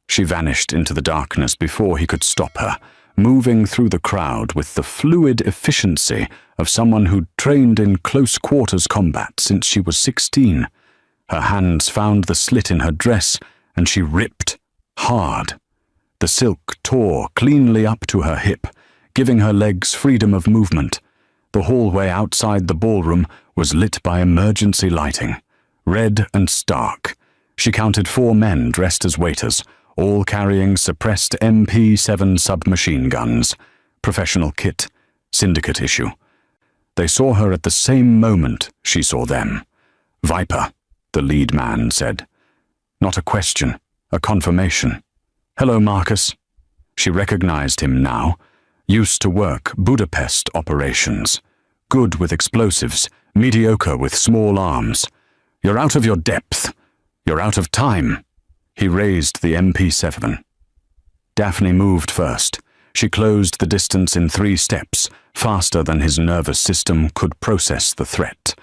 She vanished into the darkness before he could stop her, moving through the crowd with the fluid efficiency of someone who'd trained in close-quarters combat since she was 16. Her hands found the slit in her dress, and she ripped, hard. The silk tore cleanly up to her hip, giving her legs freedom of movement. The hallway outside the ballroom was lit by emergency lighting, red and stark. She counted 4 men dressed as waiters, all carrying suppressed MP7 submachine guns. Professional kit, syndicate issue. They saw her at the same moment she saw them. "Viper," the lead man said. Not a question, a confirmation. "Hello, Marcus." She recognized him now. Used to work Budapest operations. Good with explosives, mediocre with small arms. "You're out of your depth. You're out of time." He raised the MP7. Daphne moved first. She closed the distance in 3 steps, faster than his nervous system could process the threat.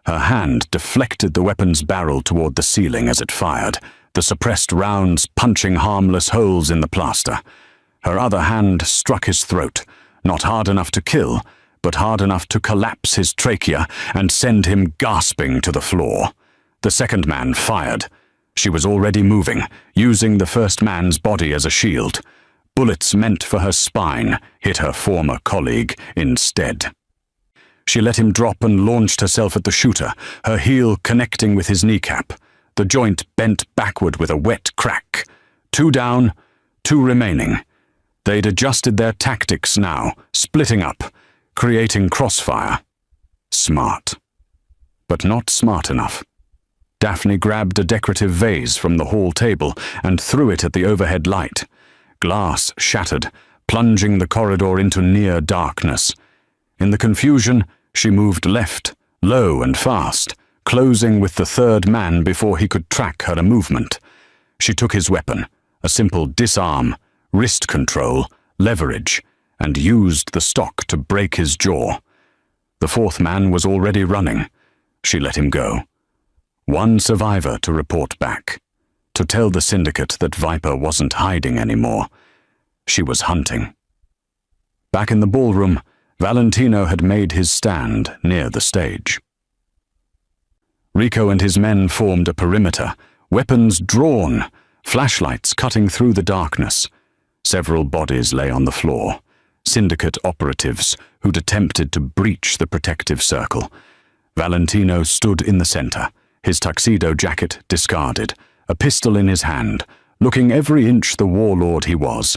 Her hand deflected the weapon's barrel toward the ceiling as it fired, the suppressed rounds punching harmless holes in the plaster. Her other hand struck his throat, not hard enough to kill, but hard enough to collapse his trachea and send him gasping to the floor. The second man fired. She was already moving, using the first man's body as a shield. Bullets meant for her spine hit her former colleague instead. She let him drop and launched herself at the shooter, her heel connecting with his kneecap. The joint bent backward with a wet crack. 2 down, 2 remaining. They'd adjusted their tactics now, splitting up, creating crossfire. Smart. But not smart enough. Daphne grabbed a decorative vase from the hall table and threw it at the overhead light. Glass shattered, plunging the corridor into near darkness. In the confusion, she moved left, low and fast, closing with the third man before he could track her movement. She took his weapon, a simple disarm, wrist control, leverage, and used the stock to break his jaw. The fourth man was already running. She let him go. 1 survivor to report back, to tell the syndicate that Viper wasn't hiding anymore. She was hunting. Back in the ballroom, Valentino had made his stand near the stage. Rico and his men formed a perimeter, weapons drawn, flashlights cutting through the darkness. Several bodies lay on the floor, syndicate operatives who'd attempted to breach the protective circle. Valentino stood in the center, his tuxedo jacket discarded, a pistol in his hand, looking every inch the warlord he was.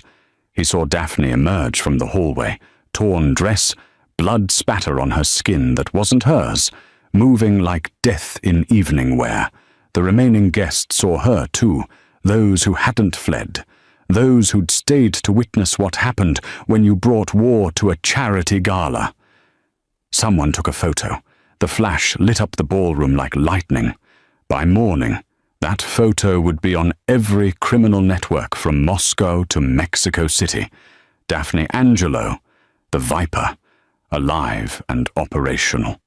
He saw Daphne emerge from the hallway, torn dress, blood spatter on her skin that wasn't hers, moving like death in evening wear. The remaining guests saw her too, those who hadn't fled. those who'd stayed to witness what happened when you brought war to a charity gala. Someone took a photo. The flash lit up the ballroom like lightning. By morning, that photo would be on every criminal network from Moscow to Mexico City. Daphne Angelo, the Viper, alive and operational.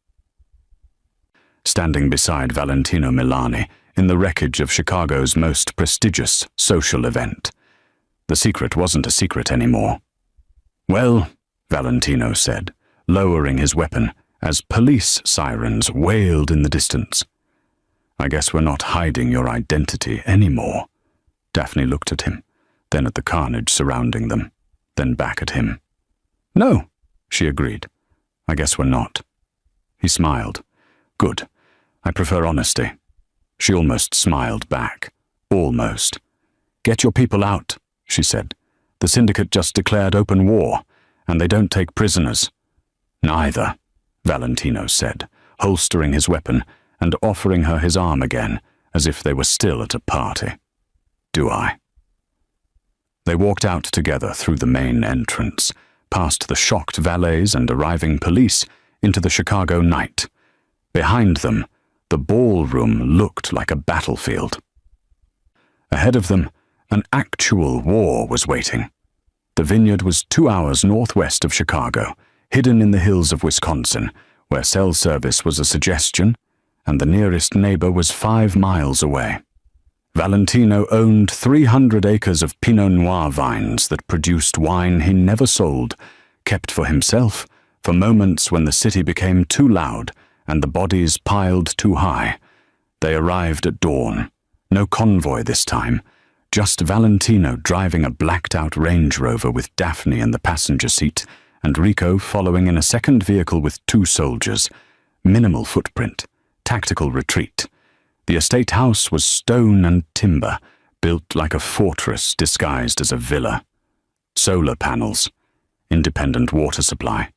Standing beside Valentino Milani in the wreckage of Chicago's most prestigious social event. The secret wasn't a secret anymore. "Well," Valentino said, lowering his weapon as police sirens wailed in the distance. "I guess we're not hiding your identity anymore." Daphne looked at him, then at the carnage surrounding them, then back at him. "No," she agreed. "I guess we're not." He smiled. "Good. I prefer honesty." She almost smiled back. Almost. "Get your people out," she said. "The syndicate just declared open war, and they don't take prisoners." "Neither," Valentino said, holstering his weapon and offering her his arm again, as if they were still at a party. "Do I?" They walked out together through the main entrance, past the shocked valets and arriving police, into the Chicago night. Behind them, the ballroom looked like a battlefield. Ahead of them, an actual war was waiting. The vineyard was 2 hours northwest of Chicago, hidden in the hills of Wisconsin, where cell service was a suggestion, and the nearest neighbor was 5 miles away. Valentino owned 300 acres of Pinot Noir vines that produced wine he never sold, kept for himself, for moments when the city became too loud and the bodies piled too high. They arrived at dawn. No convoy this time, just Valentino driving a blacked-out Range Rover with Daphne in the passenger seat, and Rico following in a second vehicle with 2 soldiers. Minimal footprint, tactical retreat. The estate house was stone and timber, built like a fortress disguised as a villa. Solar panels, independent water supply,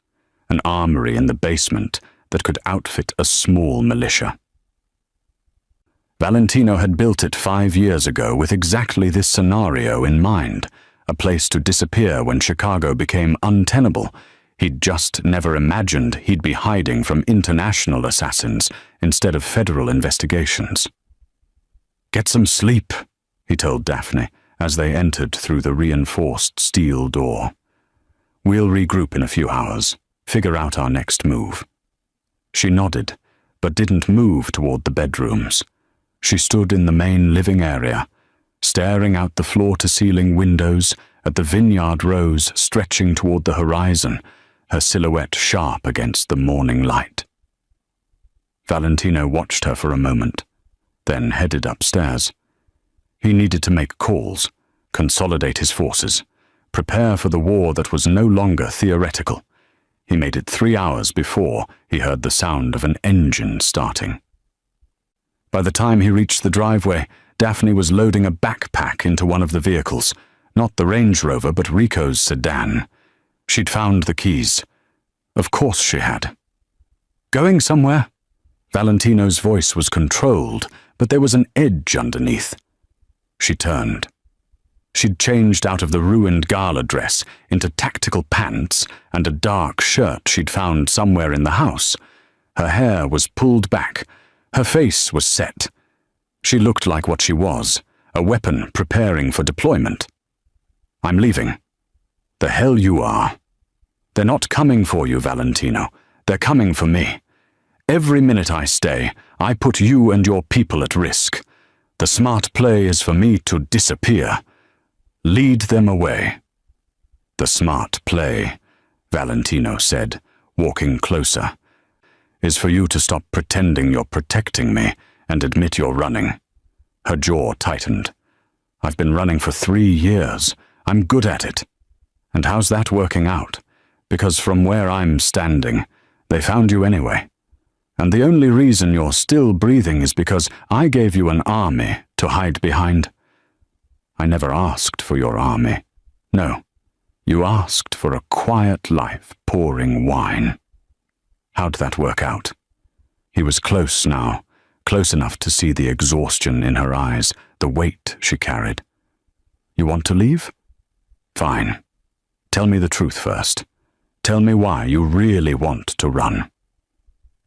an armory in the basement that could outfit a small militia. Valentino had built it 5 years ago with exactly this scenario in mind, a place to disappear when Chicago became untenable. He'd just never imagined he'd be hiding from international assassins instead of federal investigations. "Get some sleep," he told Daphne as they entered through the reinforced steel door. "We'll regroup in a few hours, figure out our next move." She nodded, but didn't move toward the bedrooms. She stood in the main living area, staring out the floor-to-ceiling windows at the vineyard rows stretching toward the horizon, her silhouette sharp against the morning light. Valentino watched her for a moment, then headed upstairs. He needed to make calls, consolidate his forces, prepare for the war that was no longer theoretical. He made it 3 hours before he heard the sound of an engine starting. By the time he reached the driveway, Daphne was loading a backpack into one of the vehicles, not the Range Rover, but Rico's sedan. She'd found the keys. Of course she had. "Going somewhere?" Valentino's voice was controlled, but there was an edge underneath. She turned. She'd changed out of the ruined gala dress into tactical pants and a dark shirt she'd found somewhere in the house. Her hair was pulled back. Her face was set. She looked like what she was, a weapon preparing for deployment. "I'm leaving." "The hell you are." "They're not coming for you, Valentino. They're coming for me. Every minute I stay, I put you and your people at risk. The smart play is for me to disappear. Lead them away." "The smart play," Valentino said, walking closer, "is for you to stop pretending you're protecting me and admit you're running." Her jaw tightened. "I've been running for 3 years. I'm good at it." "And how's that working out? Because from where I'm standing, they found you anyway. And the only reason you're still breathing is because I gave you an army to hide behind." "I never asked for your army. No, you asked for a quiet life pouring wine." "How'd that work out?" He was close now, close enough to see the exhaustion in her eyes, the weight she carried. You want to leave? Fine. Tell me the truth first. Tell me why you really want to run.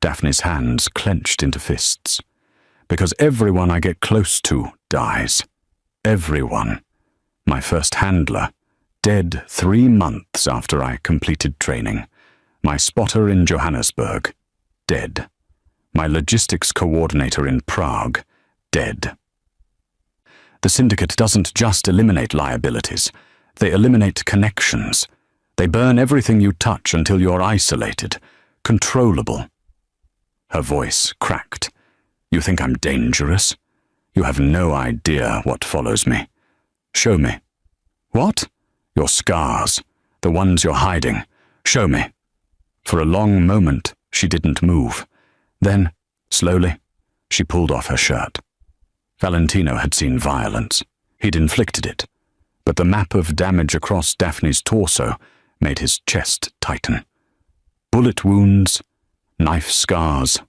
Daphne's hands clenched into fists. Because everyone I get close to dies. Everyone. My first handler, dead 3 months after I completed training. My spotter in Johannesburg, dead. My logistics coordinator in Prague, dead. The syndicate doesn't just eliminate liabilities. They eliminate connections. They burn everything you touch until you're isolated, controllable. Her voice cracked. You think I'm dangerous? You have no idea what follows me. Show me. What? Your scars, the ones you're hiding. Show me. For a long moment, she didn't move. Then, slowly, she pulled off her shirt. Valentino had seen violence. He'd inflicted it. But the map of damage across Daphne's torso made his chest tighten. Bullet wounds, knife scars,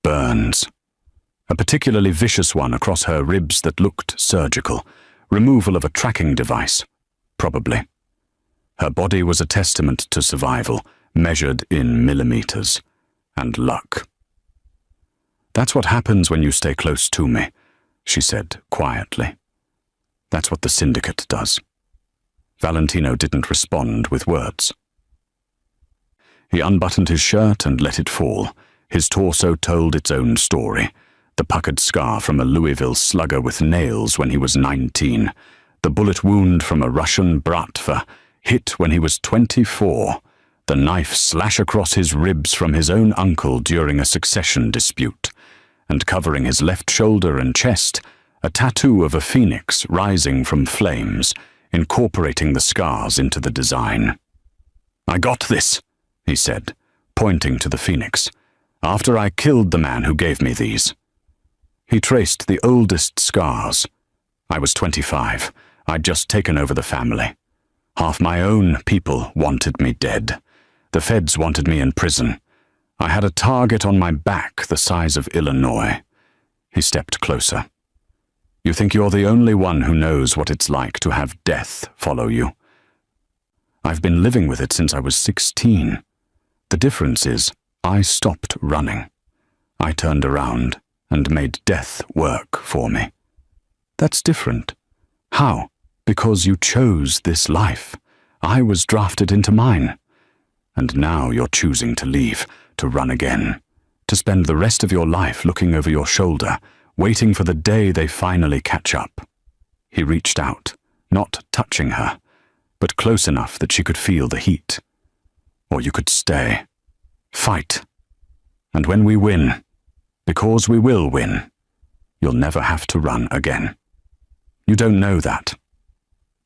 burns. A particularly vicious one across her ribs that looked surgical. Removal of a tracking device, probably. Her body was a testament to survival, measured in millimeters, and luck. That's what happens when you stay close to me, she said quietly. That's what the syndicate does. Valentino didn't respond with words. He unbuttoned his shirt and let it fall. His torso told its own story. The puckered scar from a Louisville slugger with nails when he was 19. The bullet wound from a Russian Bratva, hit when he was 24. The knife slash across his ribs from his own uncle during a succession dispute. And covering his left shoulder and chest, a tattoo of a phoenix rising from flames, incorporating the scars into the design. I got this, he said, pointing to the phoenix, after I killed the man who gave me these. He traced the oldest scars. I was 25. I'd just taken over the family. Half my own people wanted me dead. The feds wanted me in prison. I had a target on my back the size of Illinois. He stepped closer. You think you're the only one who knows what it's like to have death follow you. I've been living with it since I was 16. The difference is, I stopped running. I turned around and made death work for me. That's different. How? Because you chose this life. I was drafted into mine. And now you're choosing to leave, to run again, to spend the rest of your life looking over your shoulder, waiting for the day they finally catch up. He reached out, not touching her, but close enough that she could feel the heat. Or you could stay. Fight. And when we win, because we will win, you'll never have to run again. You don't know that.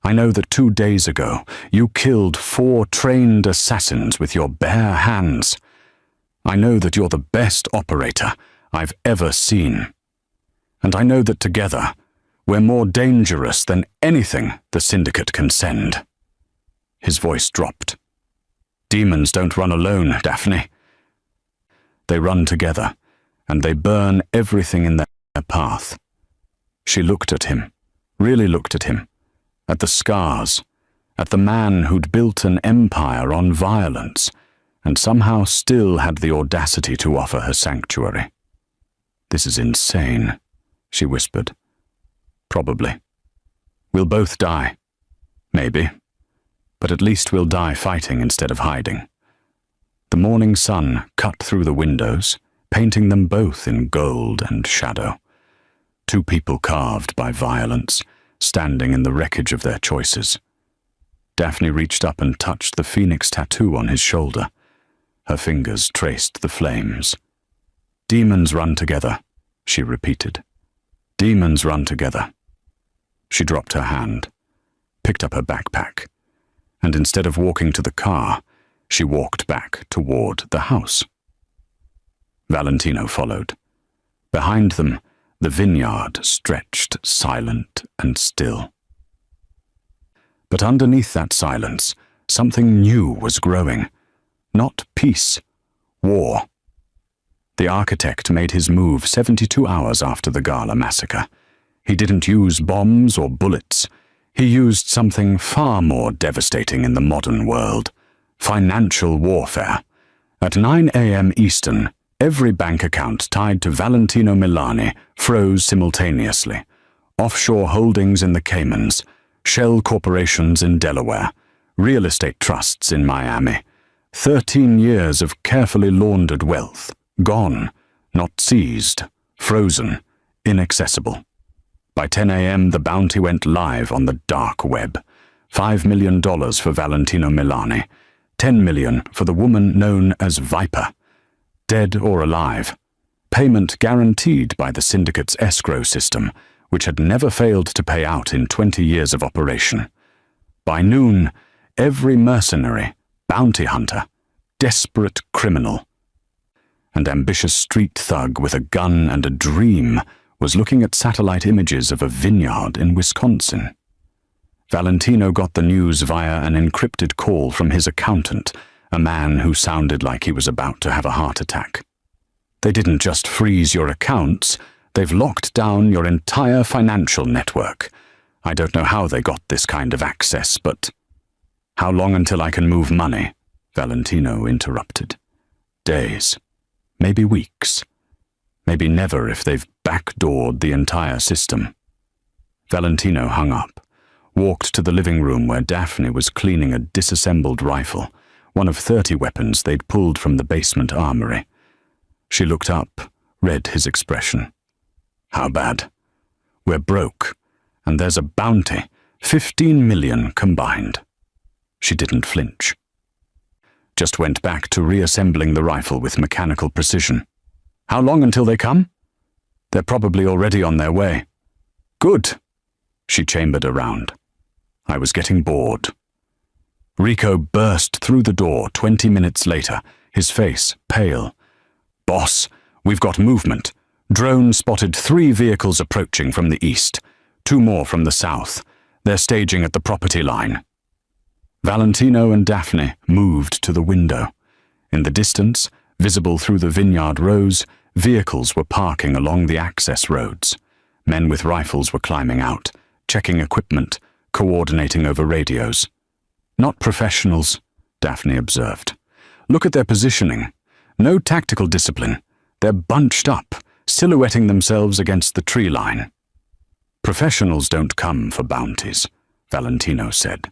I know that 2 days ago, you killed 4 trained assassins with your bare hands. I know that you're the best operator I've ever seen. And I know that together, we're more dangerous than anything the syndicate can send. His voice dropped. Demons don't run alone, Daphne. They run together, and they burn everything in their path. She looked at him, really looked at him, at the scars, at the man who'd built an empire on violence, and somehow still had the audacity to offer her sanctuary. This is insane, she whispered. Probably. We'll both die. Maybe. But at least we'll die fighting instead of hiding. The morning sun cut through the windows, painting them both in gold and shadow. 2 people carved by violence, standing in the wreckage of their choices. Daphne reached up and touched the phoenix tattoo on his shoulder. Her fingers traced the flames. Demons run together, she repeated. Demons run together. She dropped her hand, picked up her backpack, and instead of walking to the car, she walked back toward the house. Valentino followed. Behind them, the vineyard stretched silent and still. But underneath that silence, something new was growing. Not peace, war. The architect made his move 72 hours after the Gala massacre. He didn't use bombs or bullets. He used something far more devastating in the modern world: financial warfare. At 9 a.m. Eastern, every bank account tied to Valentino Milani froze simultaneously. Offshore holdings in the Caymans, shell corporations in Delaware, real estate trusts in Miami. 13 years of carefully laundered wealth, gone, not seized, frozen, inaccessible. By 10 a.m., the bounty went live on the dark web. $5 million for Valentino Milani, $10 million for the woman known as Viper. Dead or alive. Payment guaranteed by the syndicate's escrow system, which had never failed to pay out in 20 years of operation. By noon, every mercenary, bounty hunter, desperate criminal, and ambitious street thug with a gun and a dream was looking at satellite images of a vineyard in Wisconsin. Valentino got the news via an encrypted call from his accountant, a man who sounded like he was about to have a heart attack. They didn't just freeze your accounts, they've locked down your entire financial network. I don't know how they got this kind of access, but... How long until I can move money? Valentino interrupted. Days. Maybe weeks. Maybe never if they've backdoored the entire system. Valentino hung up, walked to the living room where Daphne was cleaning a disassembled rifle, one of 30 weapons they'd pulled from the basement armory. She looked up, read his expression. How bad? We're broke, and there's a bounty, 15 million combined. She didn't flinch. Just went back to reassembling the rifle with mechanical precision. How long until they come? They're probably already on their way. Good. She chambered around. I was getting bored. Rico burst through the door 20 minutes later, his face pale. Boss, we've got movement. Drone spotted 3 vehicles approaching from the east, 2 more from the south. They're staging at the property line. Valentino and Daphne moved to the window. In the distance, visible through the vineyard rows, vehicles were parking along the access roads. Men with rifles were climbing out, checking equipment, coordinating over radios. Not professionals, Daphne observed. Look at their positioning. No tactical discipline. They're bunched up, silhouetting themselves against the tree line. Professionals don't come for bounties, Valentino said.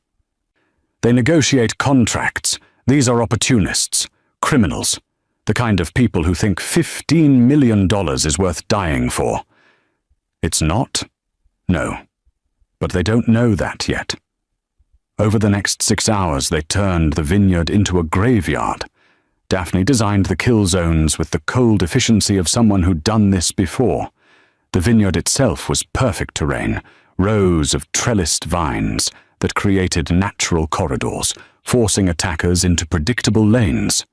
They negotiate contracts. These are opportunists, criminals, the kind of people who think $15 million is worth dying for. It's not? No. But they don't know that yet. Over the next 6 hours, they turned the vineyard into a graveyard. Daphne designed the kill zones with the cold efficiency of someone who'd done this before. The vineyard itself was perfect terrain, rows of trellised vines that created natural corridors, forcing attackers into predictable lanes.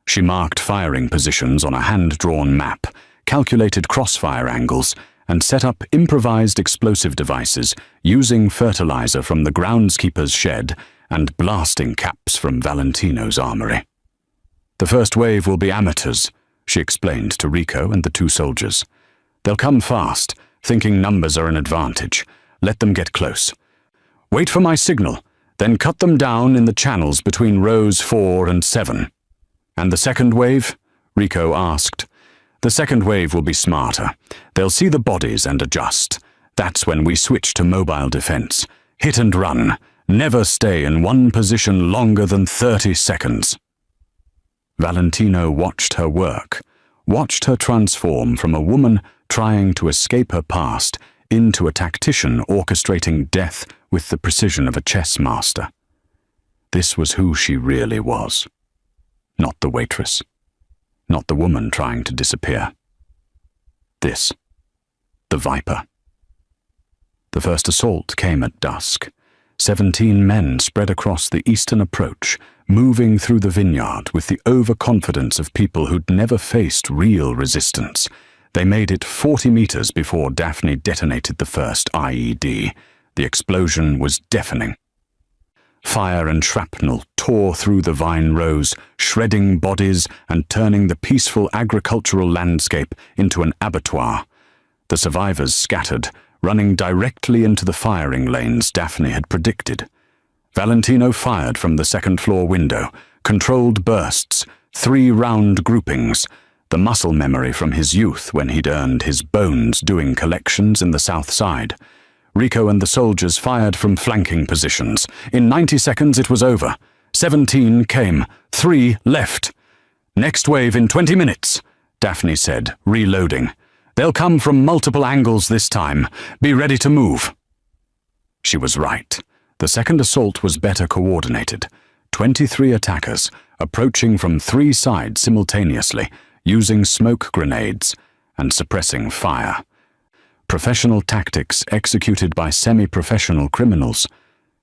She marked firing positions on a hand-drawn map, calculated crossfire angles, and set up improvised explosive devices using fertilizer from the groundskeeper's shed and blasting caps from Valentino's armory. The first wave will be amateurs, she explained to Rico and the 2 soldiers. They'll come fast, thinking numbers are an advantage. Let them get close. Wait for my signal, then cut them down in the channels between rows 4 and 7. And the second wave? Rico asked. The second wave will be smarter. They'll see the bodies and adjust. That's when we switch to mobile defense. Hit and run. Never stay in one position longer than 30 seconds. Valentino watched her work, watched her transform from a woman trying to escape her past into a tactician orchestrating death with the precision of a chess master. This was who she really was. Not the waitress. Not the woman trying to disappear. This. The Viper. The first assault came at dusk. 17 men spread across the eastern approach, moving through the vineyard with the overconfidence of people who'd never faced real resistance. They made it 40 meters before Daphne detonated the first IED. The explosion was deafening. Fire and shrapnel tore through the vine rows, shredding bodies and turning the peaceful agricultural landscape into an abattoir. The survivors scattered, running directly into the firing lanes Daphne had predicted. Valentino fired from the second-floor window, controlled bursts, 3 round groupings, the muscle memory from his youth when he'd earned his bones doing collections in the south side. Rico and the soldiers fired from flanking positions. In 90 seconds it was over. 17 came, 3 left. "Next wave in 20 minutes, Daphne said, reloading. "They'll come from multiple angles this time. Be ready to move." She was right. The second assault was better coordinated. 23 attackers, approaching from 3 sides simultaneously, using smoke grenades and suppressing fire. Professional tactics executed by semi-professional criminals.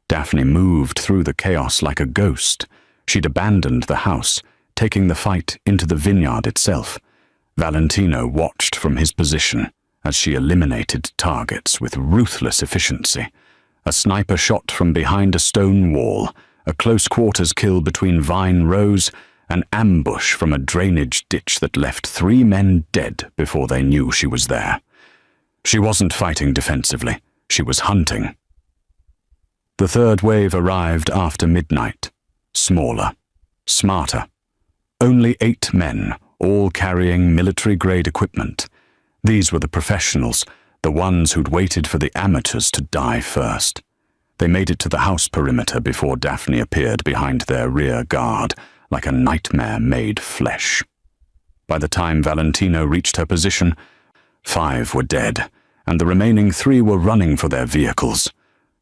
Daphne moved through the chaos like a ghost. She'd abandoned the house, taking the fight into the vineyard itself. Valentino watched from his position as she eliminated targets with ruthless efficiency. A sniper shot from behind a stone wall, a close-quarters kill between vine rows, an ambush from a drainage ditch that left 3 men dead before they knew she was there. She wasn't fighting defensively. She was hunting. The third wave arrived after midnight. Smaller. Smarter. Only 8 men, all carrying military-grade equipment. These were the professionals, the ones who'd waited for the amateurs to die first. They made it to the house perimeter before Daphne appeared behind their rear guard, like a nightmare made flesh. By the time Valentino reached her position, 5 were dead, and the remaining 3 were running for their vehicles.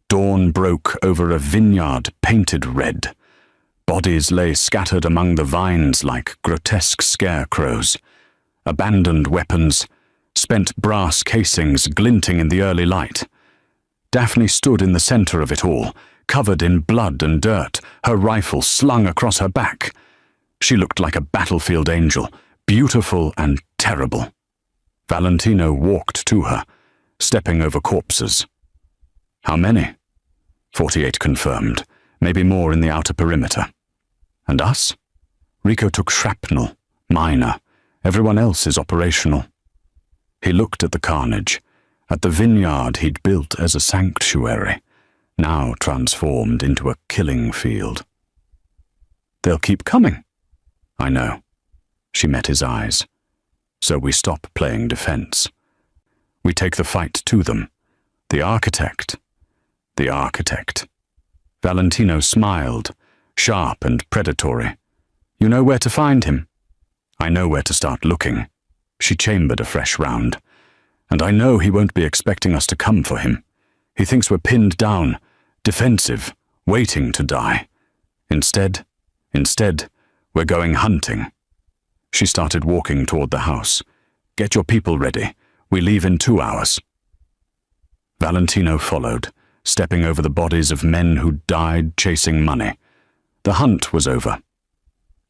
Dawn broke over a vineyard painted red. Bodies lay scattered among the vines like grotesque scarecrows. Abandoned weapons, spent brass casings glinting in the early light. Daphne stood in the center of it all, covered in blood and dirt, her rifle slung across her back. She looked like a battlefield angel, beautiful and terrible. Valentino walked to her, stepping over corpses. How many? 48 confirmed, maybe more in the outer perimeter. And us? Rico took shrapnel, minor. Everyone else is operational. He looked at the carnage, at the vineyard he'd built as a sanctuary, now transformed into a killing field. They'll keep coming. I know. She met his eyes. So we stop playing defense. We take the fight to them. The architect. The architect. Valentino smiled, sharp and predatory. You know where to find him? I know where to start looking. She chambered a fresh round. And I know he won't be expecting us to come for him. He thinks we're pinned down, defensive, waiting to die. Instead, we're going hunting. She started walking toward the house. Get your people ready. We leave in 2 hours. Valentino followed, stepping over the bodies of men who'd died chasing money. The hunt was over.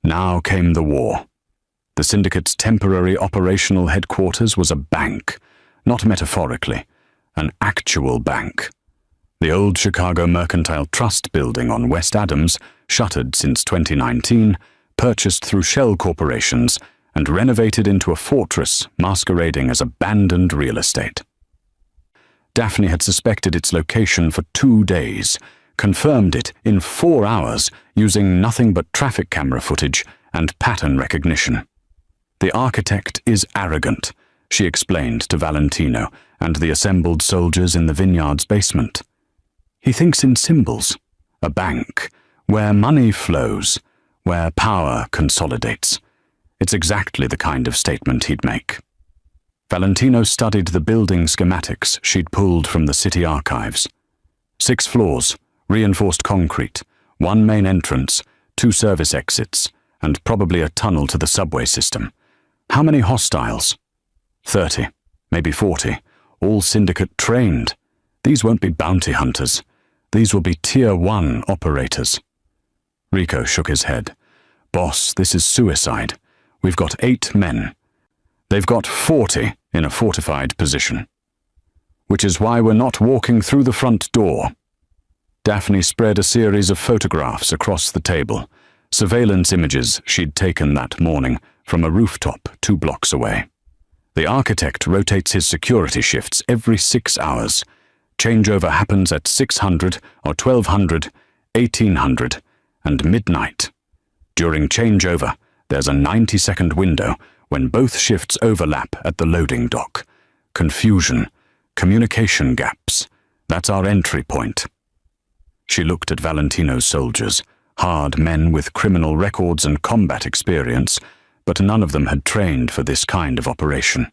Now came the war. The syndicate's temporary operational headquarters was a bank, not metaphorically, an actual bank. The old Chicago Mercantile Trust building on West Adams, shuttered since 2019, purchased through shell corporations and renovated into a fortress masquerading as abandoned real estate. Daphne had suspected its location for 2 days, confirmed it in 4 hours using nothing but traffic camera footage and pattern recognition. The architect is arrogant, she explained to Valentino and the assembled soldiers in the vineyard's basement. He thinks in symbols, a bank, where money flows, where power consolidates. It's exactly the kind of statement he'd make. Valentino studied the building schematics she'd pulled from the city archives. 6 floors, reinforced concrete, 1 main entrance, 2 service exits, and probably a tunnel to the subway system. How many hostiles? 30, maybe 40, all syndicate trained. These won't be bounty hunters. These will be Tier 1 operators. Rico shook his head. Boss, this is suicide. We've got 8 men. They've got 40 in a fortified position. Which is why we're not walking through the front door. Daphne spread a series of photographs across the table, surveillance images she'd taken that morning from a rooftop 2 blocks away. The architect rotates his security shifts every 6 hours. Changeover happens at 600 or 1200, 1800, and midnight. During changeover, there's a 90-second window when both shifts overlap at the loading dock. Confusion, communication gaps, that's our entry point. She looked at Valentino's soldiers, hard men with criminal records and combat experience, but none of them had trained for this kind of operation.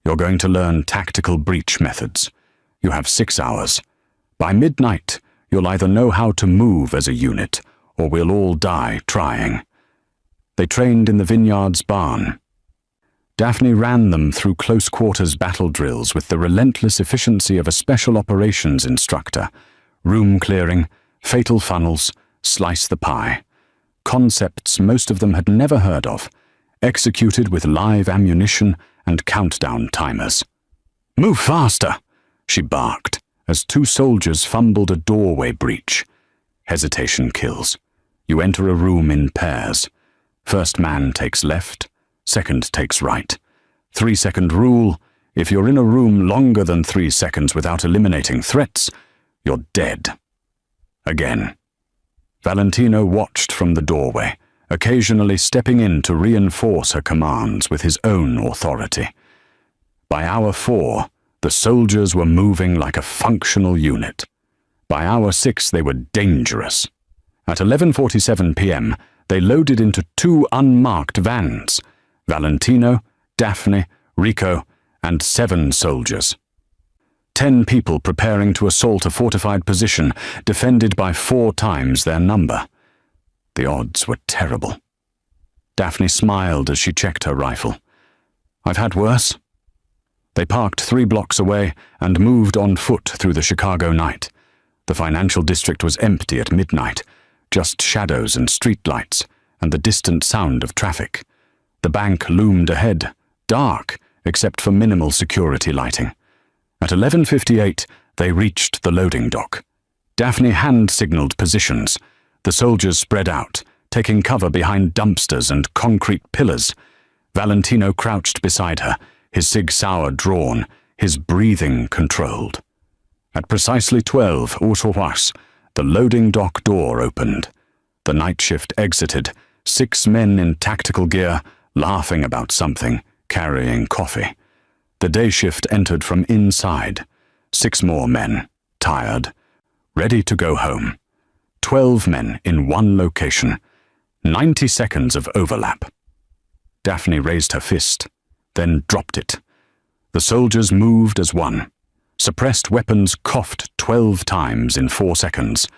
You're going to learn tactical breach methods. You have 6 hours. By midnight, you'll either know how to move as a unit, or we'll all die trying. They trained in the vineyard's barn. Daphne ran them through close-quarters battle drills with the relentless efficiency of a special operations instructor. Room clearing, fatal funnels, slice the pie. Concepts most of them had never heard of, executed with live ammunition and countdown timers. "Move faster!" she barked, as 2 soldiers fumbled a doorway breach. Hesitation kills. You enter a room in pairs. First man takes left, second takes right. 3-second rule: if you're in a room longer than 3 seconds without eliminating threats, you're dead. Again. Valentino watched from the doorway, occasionally stepping in to reinforce her commands with his own authority. By hour 4, the soldiers were moving like a functional unit. By hour 6, they were dangerous. At 11:47 p.m., they loaded into 2 unmarked vans: Valentino, Daphne, Rico, and 7 soldiers. 10 people preparing to assault a fortified position, defended by 4 times their number. The odds were terrible. Daphne smiled as she checked her rifle. "I've had worse." They parked 3 blocks away and moved on foot through the Chicago night. The financial district was empty at midnight, just shadows and streetlights, and the distant sound of traffic. The bank loomed ahead, dark, except for minimal security lighting. At 11:58, they reached the loading dock. Daphne hand-signaled positions. The soldiers spread out, taking cover behind dumpsters and concrete pillars. Valentino crouched beside her, his Sig Sauer drawn, his breathing controlled. At precisely 12 Ursulwas, the loading dock door opened. The night shift exited, 6 men in tactical gear, laughing about something, carrying coffee. The day shift entered from inside. 6 more men, tired, ready to go home. 12 men in one location. 90 seconds of overlap. Daphne raised her fist, then dropped it. The soldiers moved as one. Suppressed weapons coughed 12 times in 4 seconds.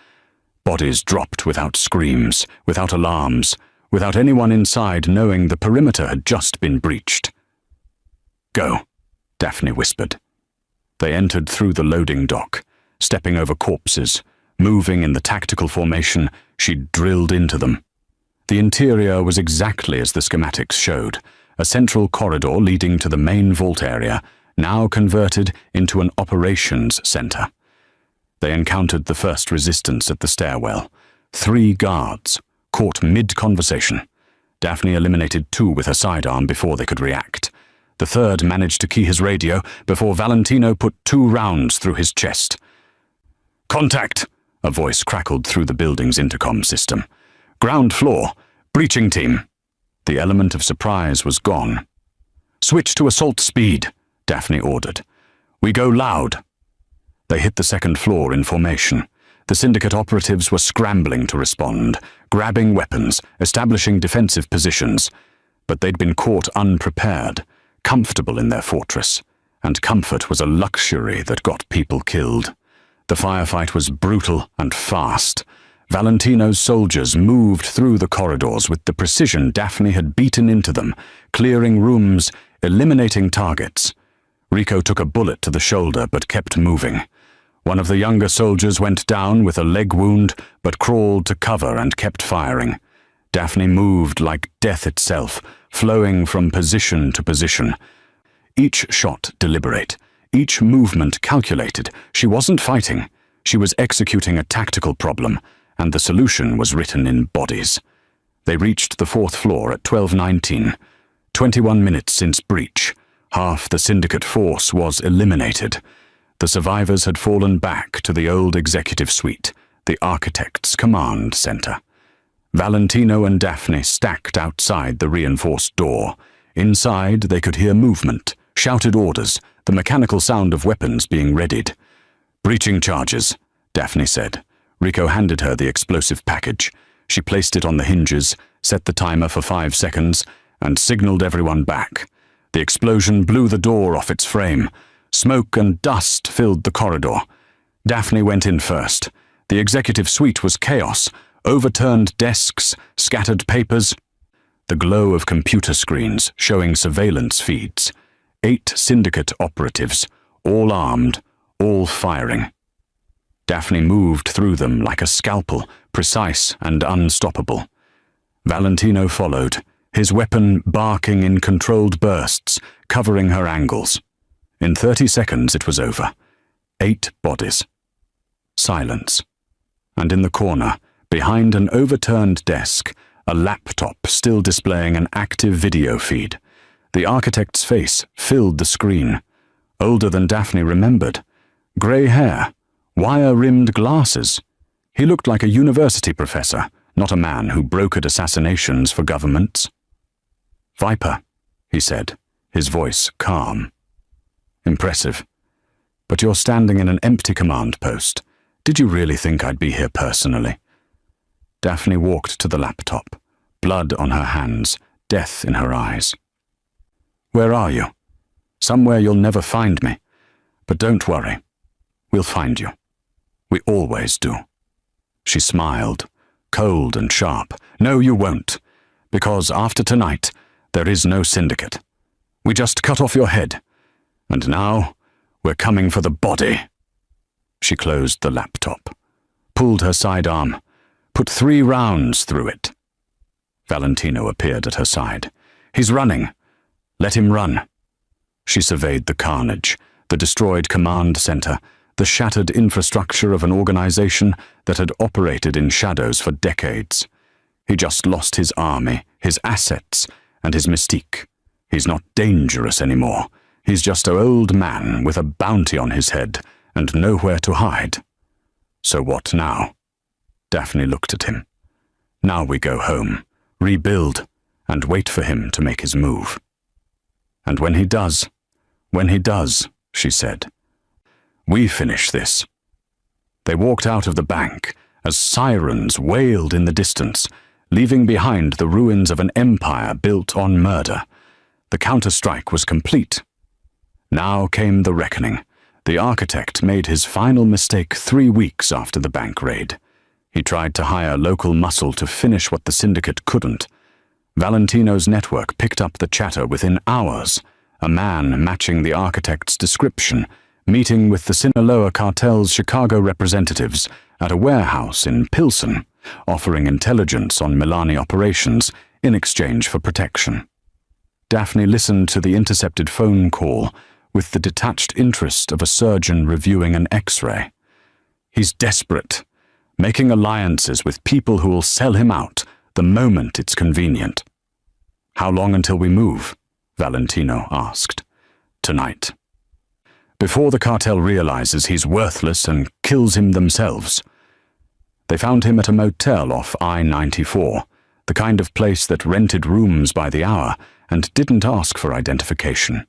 Bodies dropped without screams, without alarms, without anyone inside knowing the perimeter had just been breached. "Go," Daphne whispered. They entered through the loading dock, stepping over corpses, moving in the tactical formation. She drilled into them. The interior was exactly as the schematics showed, a central corridor leading to the main vault area, now converted into an operations center. They encountered the first resistance at the stairwell. 3 guards, caught mid-conversation. Daphne eliminated 2 with her sidearm before they could react. The third managed to key his radio before Valentino put 2 rounds through his chest. "Contact!" a voice crackled through the building's intercom system. "Ground floor, breaching team." The element of surprise was gone. "Switch to assault speed," Daphne ordered. "We go loud." They hit the 2nd floor in formation. The syndicate operatives were scrambling to respond, grabbing weapons, establishing defensive positions. But they'd been caught unprepared, comfortable in their fortress, and comfort was a luxury that got people killed. The firefight was brutal and fast. Valentino's soldiers moved through the corridors with the precision Daphne had beaten into them, clearing rooms, eliminating targets. Rico took a bullet to the shoulder but kept moving. One of the younger soldiers went down with a leg wound but crawled to cover and kept firing. Daphne moved like death itself, flowing from position to position. Each shot deliberate, each movement calculated. She wasn't fighting. She was executing a tactical problem, and the solution was written in bodies. They reached the 4th floor at 12:19. 21 minutes since breach. Half the syndicate force was eliminated. The survivors had fallen back to the old executive suite, the architect's command center. Valentino and Daphne stacked outside the reinforced door. Inside, they could hear movement, shouted orders, the mechanical sound of weapons being readied. "Breaching charges," Daphne said. Rico handed her the explosive package. She placed it on the hinges, set the timer for 5 seconds, and signaled everyone back. The explosion blew the door off its frame. Smoke and dust filled the corridor. Daphne went in first. The executive suite was chaos. Overturned desks, scattered papers. The glow of computer screens showing surveillance feeds. 8 syndicate operatives, all armed, all firing. Daphne moved through them like a scalpel, precise and unstoppable. Valentino followed, his weapon barking in controlled bursts, covering her angles. In 30 seconds it was over. 8 bodies. Silence. And in the corner, behind an overturned desk, a laptop still displaying an active video feed. The architect's face filled the screen. Older than Daphne remembered. Grey hair, wire-rimmed glasses. He looked like a university professor, not a man who brokered assassinations for governments. "Viper," he said, his voice calm. "Impressive. But you're standing in an empty command post. Did you really think I'd be here personally?" Daphne walked to the laptop, blood on her hands, death in her eyes. "Where are you? Somewhere you'll never find me. But don't worry. We'll find you. We always do." She smiled, cold and sharp. "No, you won't. Because after tonight, there is no syndicate. We just cut off your head. And now, we're coming for the body." She closed the laptop, pulled her sidearm, put 3 rounds through it. Valentino appeared at her side. "He's running. Let him run." She surveyed the carnage, the destroyed command center, the shattered infrastructure of an organization that had operated in shadows for decades. He just lost his army, his assets, and his mystique. He's not dangerous anymore. He's just an old man with a bounty on his head and nowhere to hide. So what now? Daphne looked at him. Now we go home, rebuild, and wait for him to make his move. And when he does, she said, we finish this. They walked out of the bank as sirens wailed in the distance, leaving behind the ruins of an empire built on murder. The counterstrike was complete. Now came the reckoning. The architect made his final mistake 3 weeks after the bank raid. He tried to hire local muscle to finish what the syndicate couldn't. Valentino's network picked up the chatter within hours. A man matching the architect's description, meeting with the Sinaloa cartel's Chicago representatives at a warehouse in Pilsen, offering intelligence on Milani operations in exchange for protection. Daphne listened to the intercepted phone call with the detached interest of a surgeon reviewing an X-ray. He's desperate, making alliances with people who will sell him out the moment it's convenient. How long until we move? Valentino asked. Tonight. Before the cartel realizes he's worthless and kills him themselves. They found him at a motel off I-94, the kind of place that rented rooms by the hour and didn't ask for identification.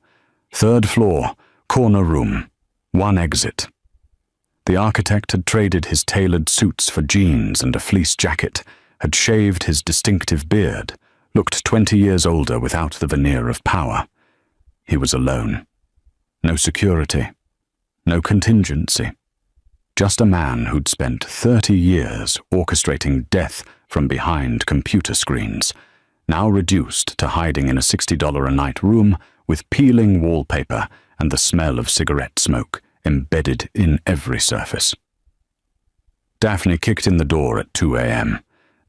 3rd floor, corner room, 1 exit. The architect had traded his tailored suits for jeans and a fleece jacket, had shaved his distinctive beard, looked 20 years older without the veneer of power. He was alone. No security, no contingency. Just a man who'd spent 30 years orchestrating death from behind computer screens, now reduced to hiding in a $60 a night room with peeling wallpaper and the smell of cigarette smoke embedded in every surface. Daphne kicked in the door at 2 a.m.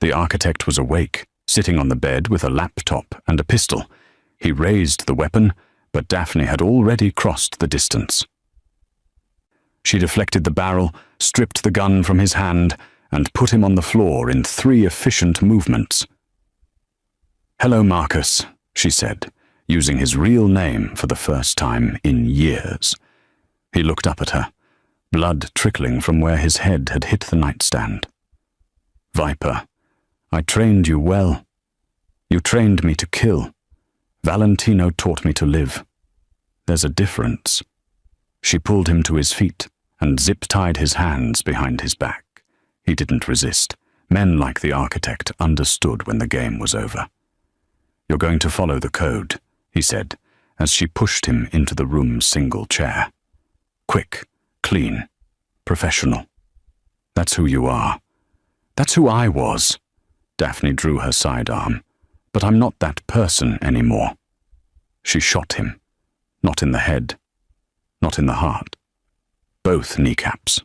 The architect was awake, sitting on the bed with a laptop and a pistol. He raised the weapon, but Daphne had already crossed the distance. She deflected the barrel, stripped the gun from his hand, and put him on the floor in 3 efficient movements. "Hello, Marcus," she said. using his real name for the first time in years. He looked up at her, blood trickling from where his head had hit the nightstand. "Viper, I trained you well. You trained me to kill. Valentino taught me to live. There's a difference." She pulled him to his feet and zip-tied his hands behind his back. He didn't resist. Men like the architect understood when the game was over. "You're going to follow the code," he said, as she pushed him into the room's single chair. "Quick, clean, professional. That's who you are. That's who I was." Daphne drew her sidearm. "But I'm not that person anymore." She shot him. Not in the head. Not in the heart. Both kneecaps.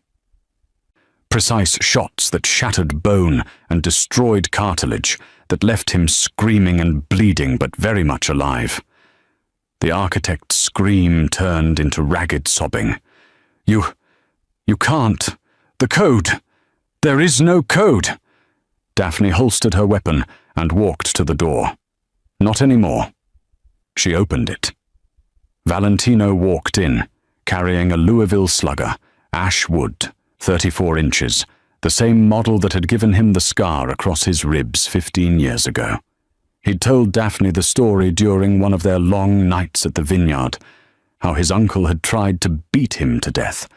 Precise shots that shattered bone and destroyed cartilage, that left him screaming and bleeding but very much alive. The architect's scream turned into ragged sobbing. You can't. The code. There is no code." Daphne holstered her weapon and walked to the door. Not anymore. She opened it. Valentino walked in, carrying a Louisville Slugger, ash wood, 34 inches, the same model that had given him the scar across his ribs 15 years ago. He'd told Daphne the story during one of their long nights at the vineyard, how his uncle had tried to beat him to death,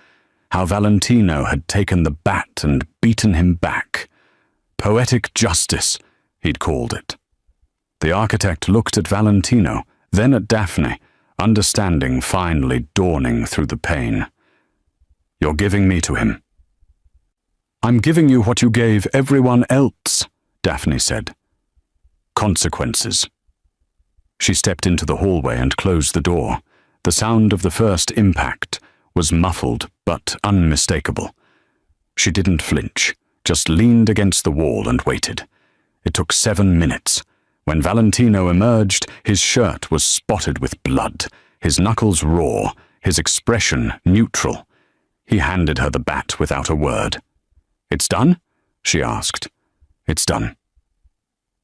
how Valentino had taken the bat and beaten him back. Poetic justice, he'd called it. The architect looked at Valentino, then at Daphne, understanding finally dawning through the pain. "You're giving me to him." "I'm giving you what you gave everyone else," Daphne said. "Consequences." She stepped into the hallway and closed the door. The sound of the first impact was muffled but unmistakable. She didn't flinch, just leaned against the wall and waited. It took 7 minutes. When Valentino emerged, his shirt was spotted with blood, his knuckles raw, his expression neutral. He handed her the bat without a word. "It's done?" she asked. "It's done."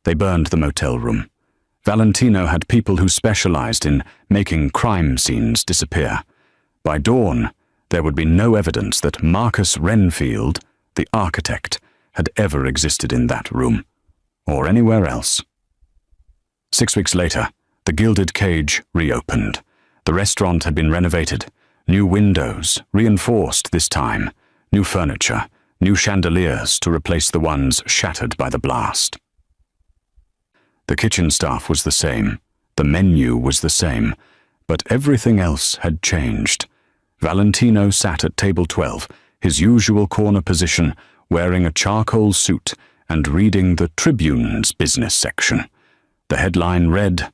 They burned the motel room. Valentino had people who specialized in making crime scenes disappear. By dawn, there would be no evidence that Marcus Renfield, the architect, had ever existed in that room, or anywhere else. 6 weeks later, the Gilded Cage reopened. The restaurant had been renovated. New windows, reinforced this time. New furniture, new chandeliers to replace the ones shattered by the blast. The kitchen staff was the same. The menu was the same. But everything else had changed. Valentino sat at table 12, his usual corner position, wearing a charcoal suit and reading the Tribune's business section. The headline read,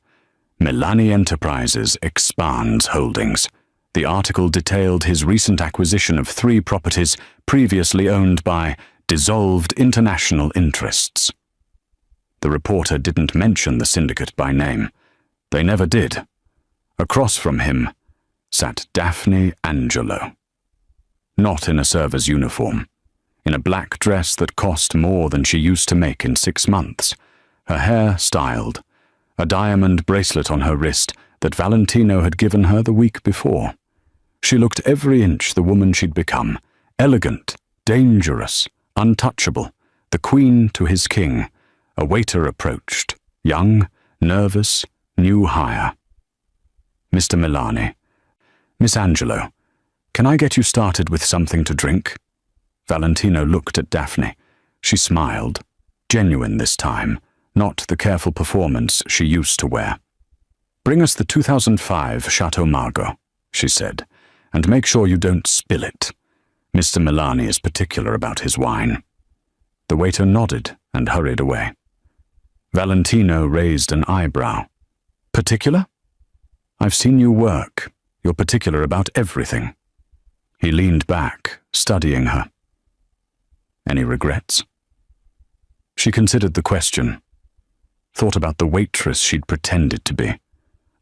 "Milani Enterprises expands holdings." The article detailed his recent acquisition of 3 properties previously owned by dissolved international interests. The reporter didn't mention the syndicate by name. They never did. Across from him sat Daphne Angelo. Not in a server's uniform. In a black dress that cost more than she used to make in 6 months. Her hair styled. A diamond bracelet on her wrist that Valentino had given her the week before. She looked every inch the woman she'd become. Elegant, dangerous, untouchable, the queen to his king. A waiter approached. Young, nervous, new hire. "Mr. Milani." "Miss Angelo, can I get you started with something to drink?" Valentino looked at Daphne. She smiled. Genuine this time, not the careful performance she used to wear. "Bring us the 2005 Chateau Margaux," she said, "and make sure you don't spill it. Mr. Milani is particular about his wine." The waiter nodded and hurried away. Valentino raised an eyebrow. "Particular? I've seen you work. You're particular about everything." He leaned back, studying her. "Any regrets?" She considered the question. Thought about the waitress she'd pretended to be.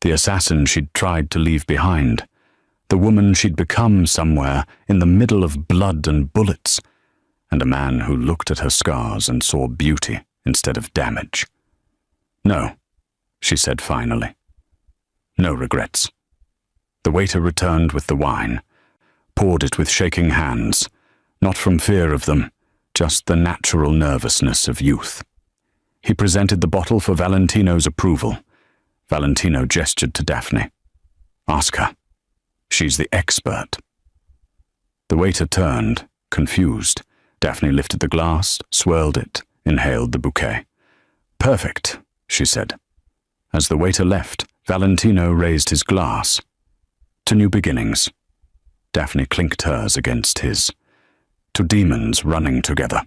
The assassin she'd tried to leave behind. The woman she'd become somewhere in the middle of blood and bullets. And a man who looked at her scars and saw beauty instead of damage. "No," she said finally. no regrets. The waiter returned with the wine, poured it with shaking hands, not from fear of them, just the natural nervousness of youth. He presented the bottle for Valentino's approval. Valentino gestured to Daphne. Ask her. She's the expert. The waiter turned, confused. Daphne lifted the glass, swirled it, inhaled the bouquet. Perfect, she said. As the waiter left, Valentino raised his glass. To new beginnings. Daphne clinked hers against his. To demons running together.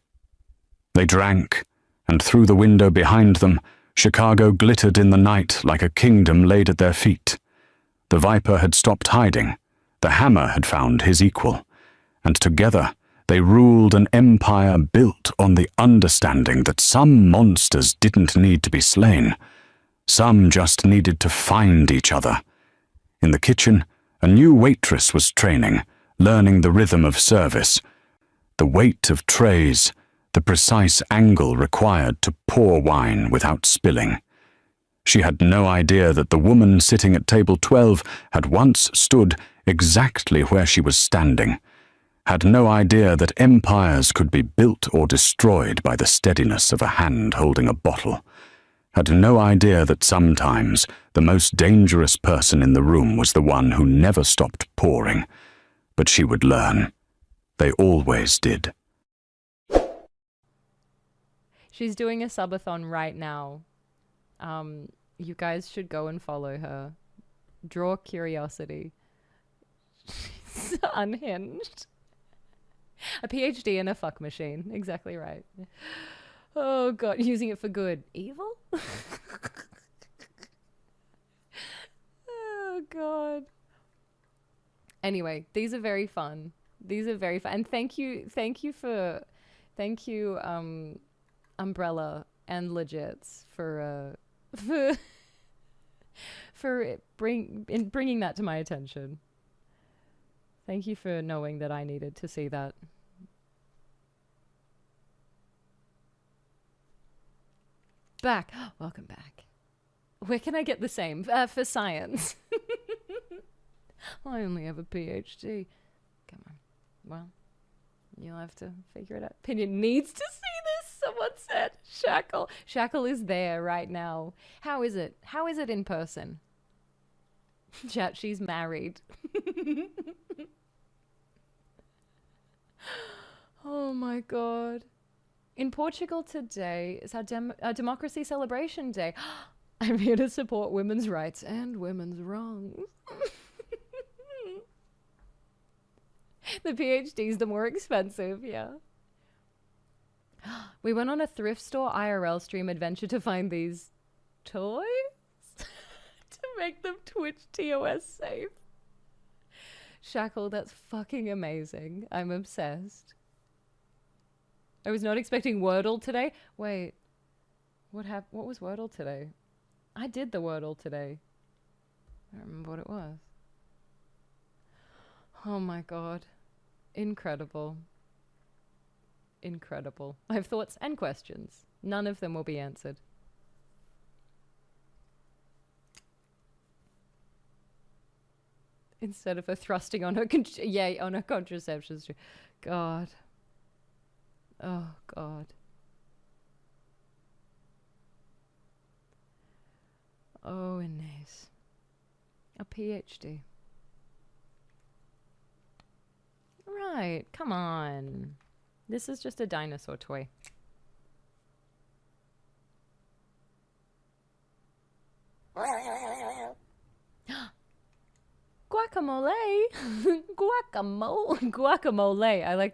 They drank, and through the window behind them, Chicago glittered in the night like a kingdom laid at their feet. The viper had stopped hiding. The hammer had found his equal. And together, they ruled an empire built on the understanding that some monsters didn't need to be slain. Some just needed to find each other. In the kitchen, a new waitress was training, learning the rhythm of service. The weight of trays, the precise angle required to pour wine without spilling. She had no idea that the woman sitting at table 12 had once stood exactly where she was standing, had no idea that empires could be built or destroyed by the steadiness of a hand holding a bottle, had no idea that sometimes the most dangerous person in the room was the one who never stopped pouring. But she would learn. They always did. She's doing a subathon right now. You guys should go and follow her. Draw curiosity. She's unhinged. A PhD in a fuck machine. Exactly right. Oh god, using it for good. Evil? Oh god. Anyway, these are very fun. These are very fun. And thank you Umbrella and Legits for bringing that to my attention. Thank you for knowing that I needed to see that. Back. Welcome back. Where can I get the same? For science. I only have a PhD. Come on. Well, you'll have to figure it out. Opinion needs to see this, someone said. Shackle. Shackle is there right now. How is it? How is it in person? Chat, she's married. Oh my god. In Portugal today is our Democracy Celebration Day. I'm here to support women's rights and women's wrongs. The PhD's the more expensive, yeah. We went on a thrift store IRL stream adventure to find these toys to make them Twitch TOS safe. Shackle, that's fucking amazing. I'm obsessed. I was not expecting Wordle today. Wait, what was Wordle today? I did the Wordle today. I don't remember what it was. Oh my god. Incredible. Incredible. I have thoughts and questions. None of them will be answered. Instead of her thrusting on her on her contraception. God. Oh god. Oh, Inez. A PhD. Right, come on. This is just a dinosaur toy. Guacamole. Guacamole. I like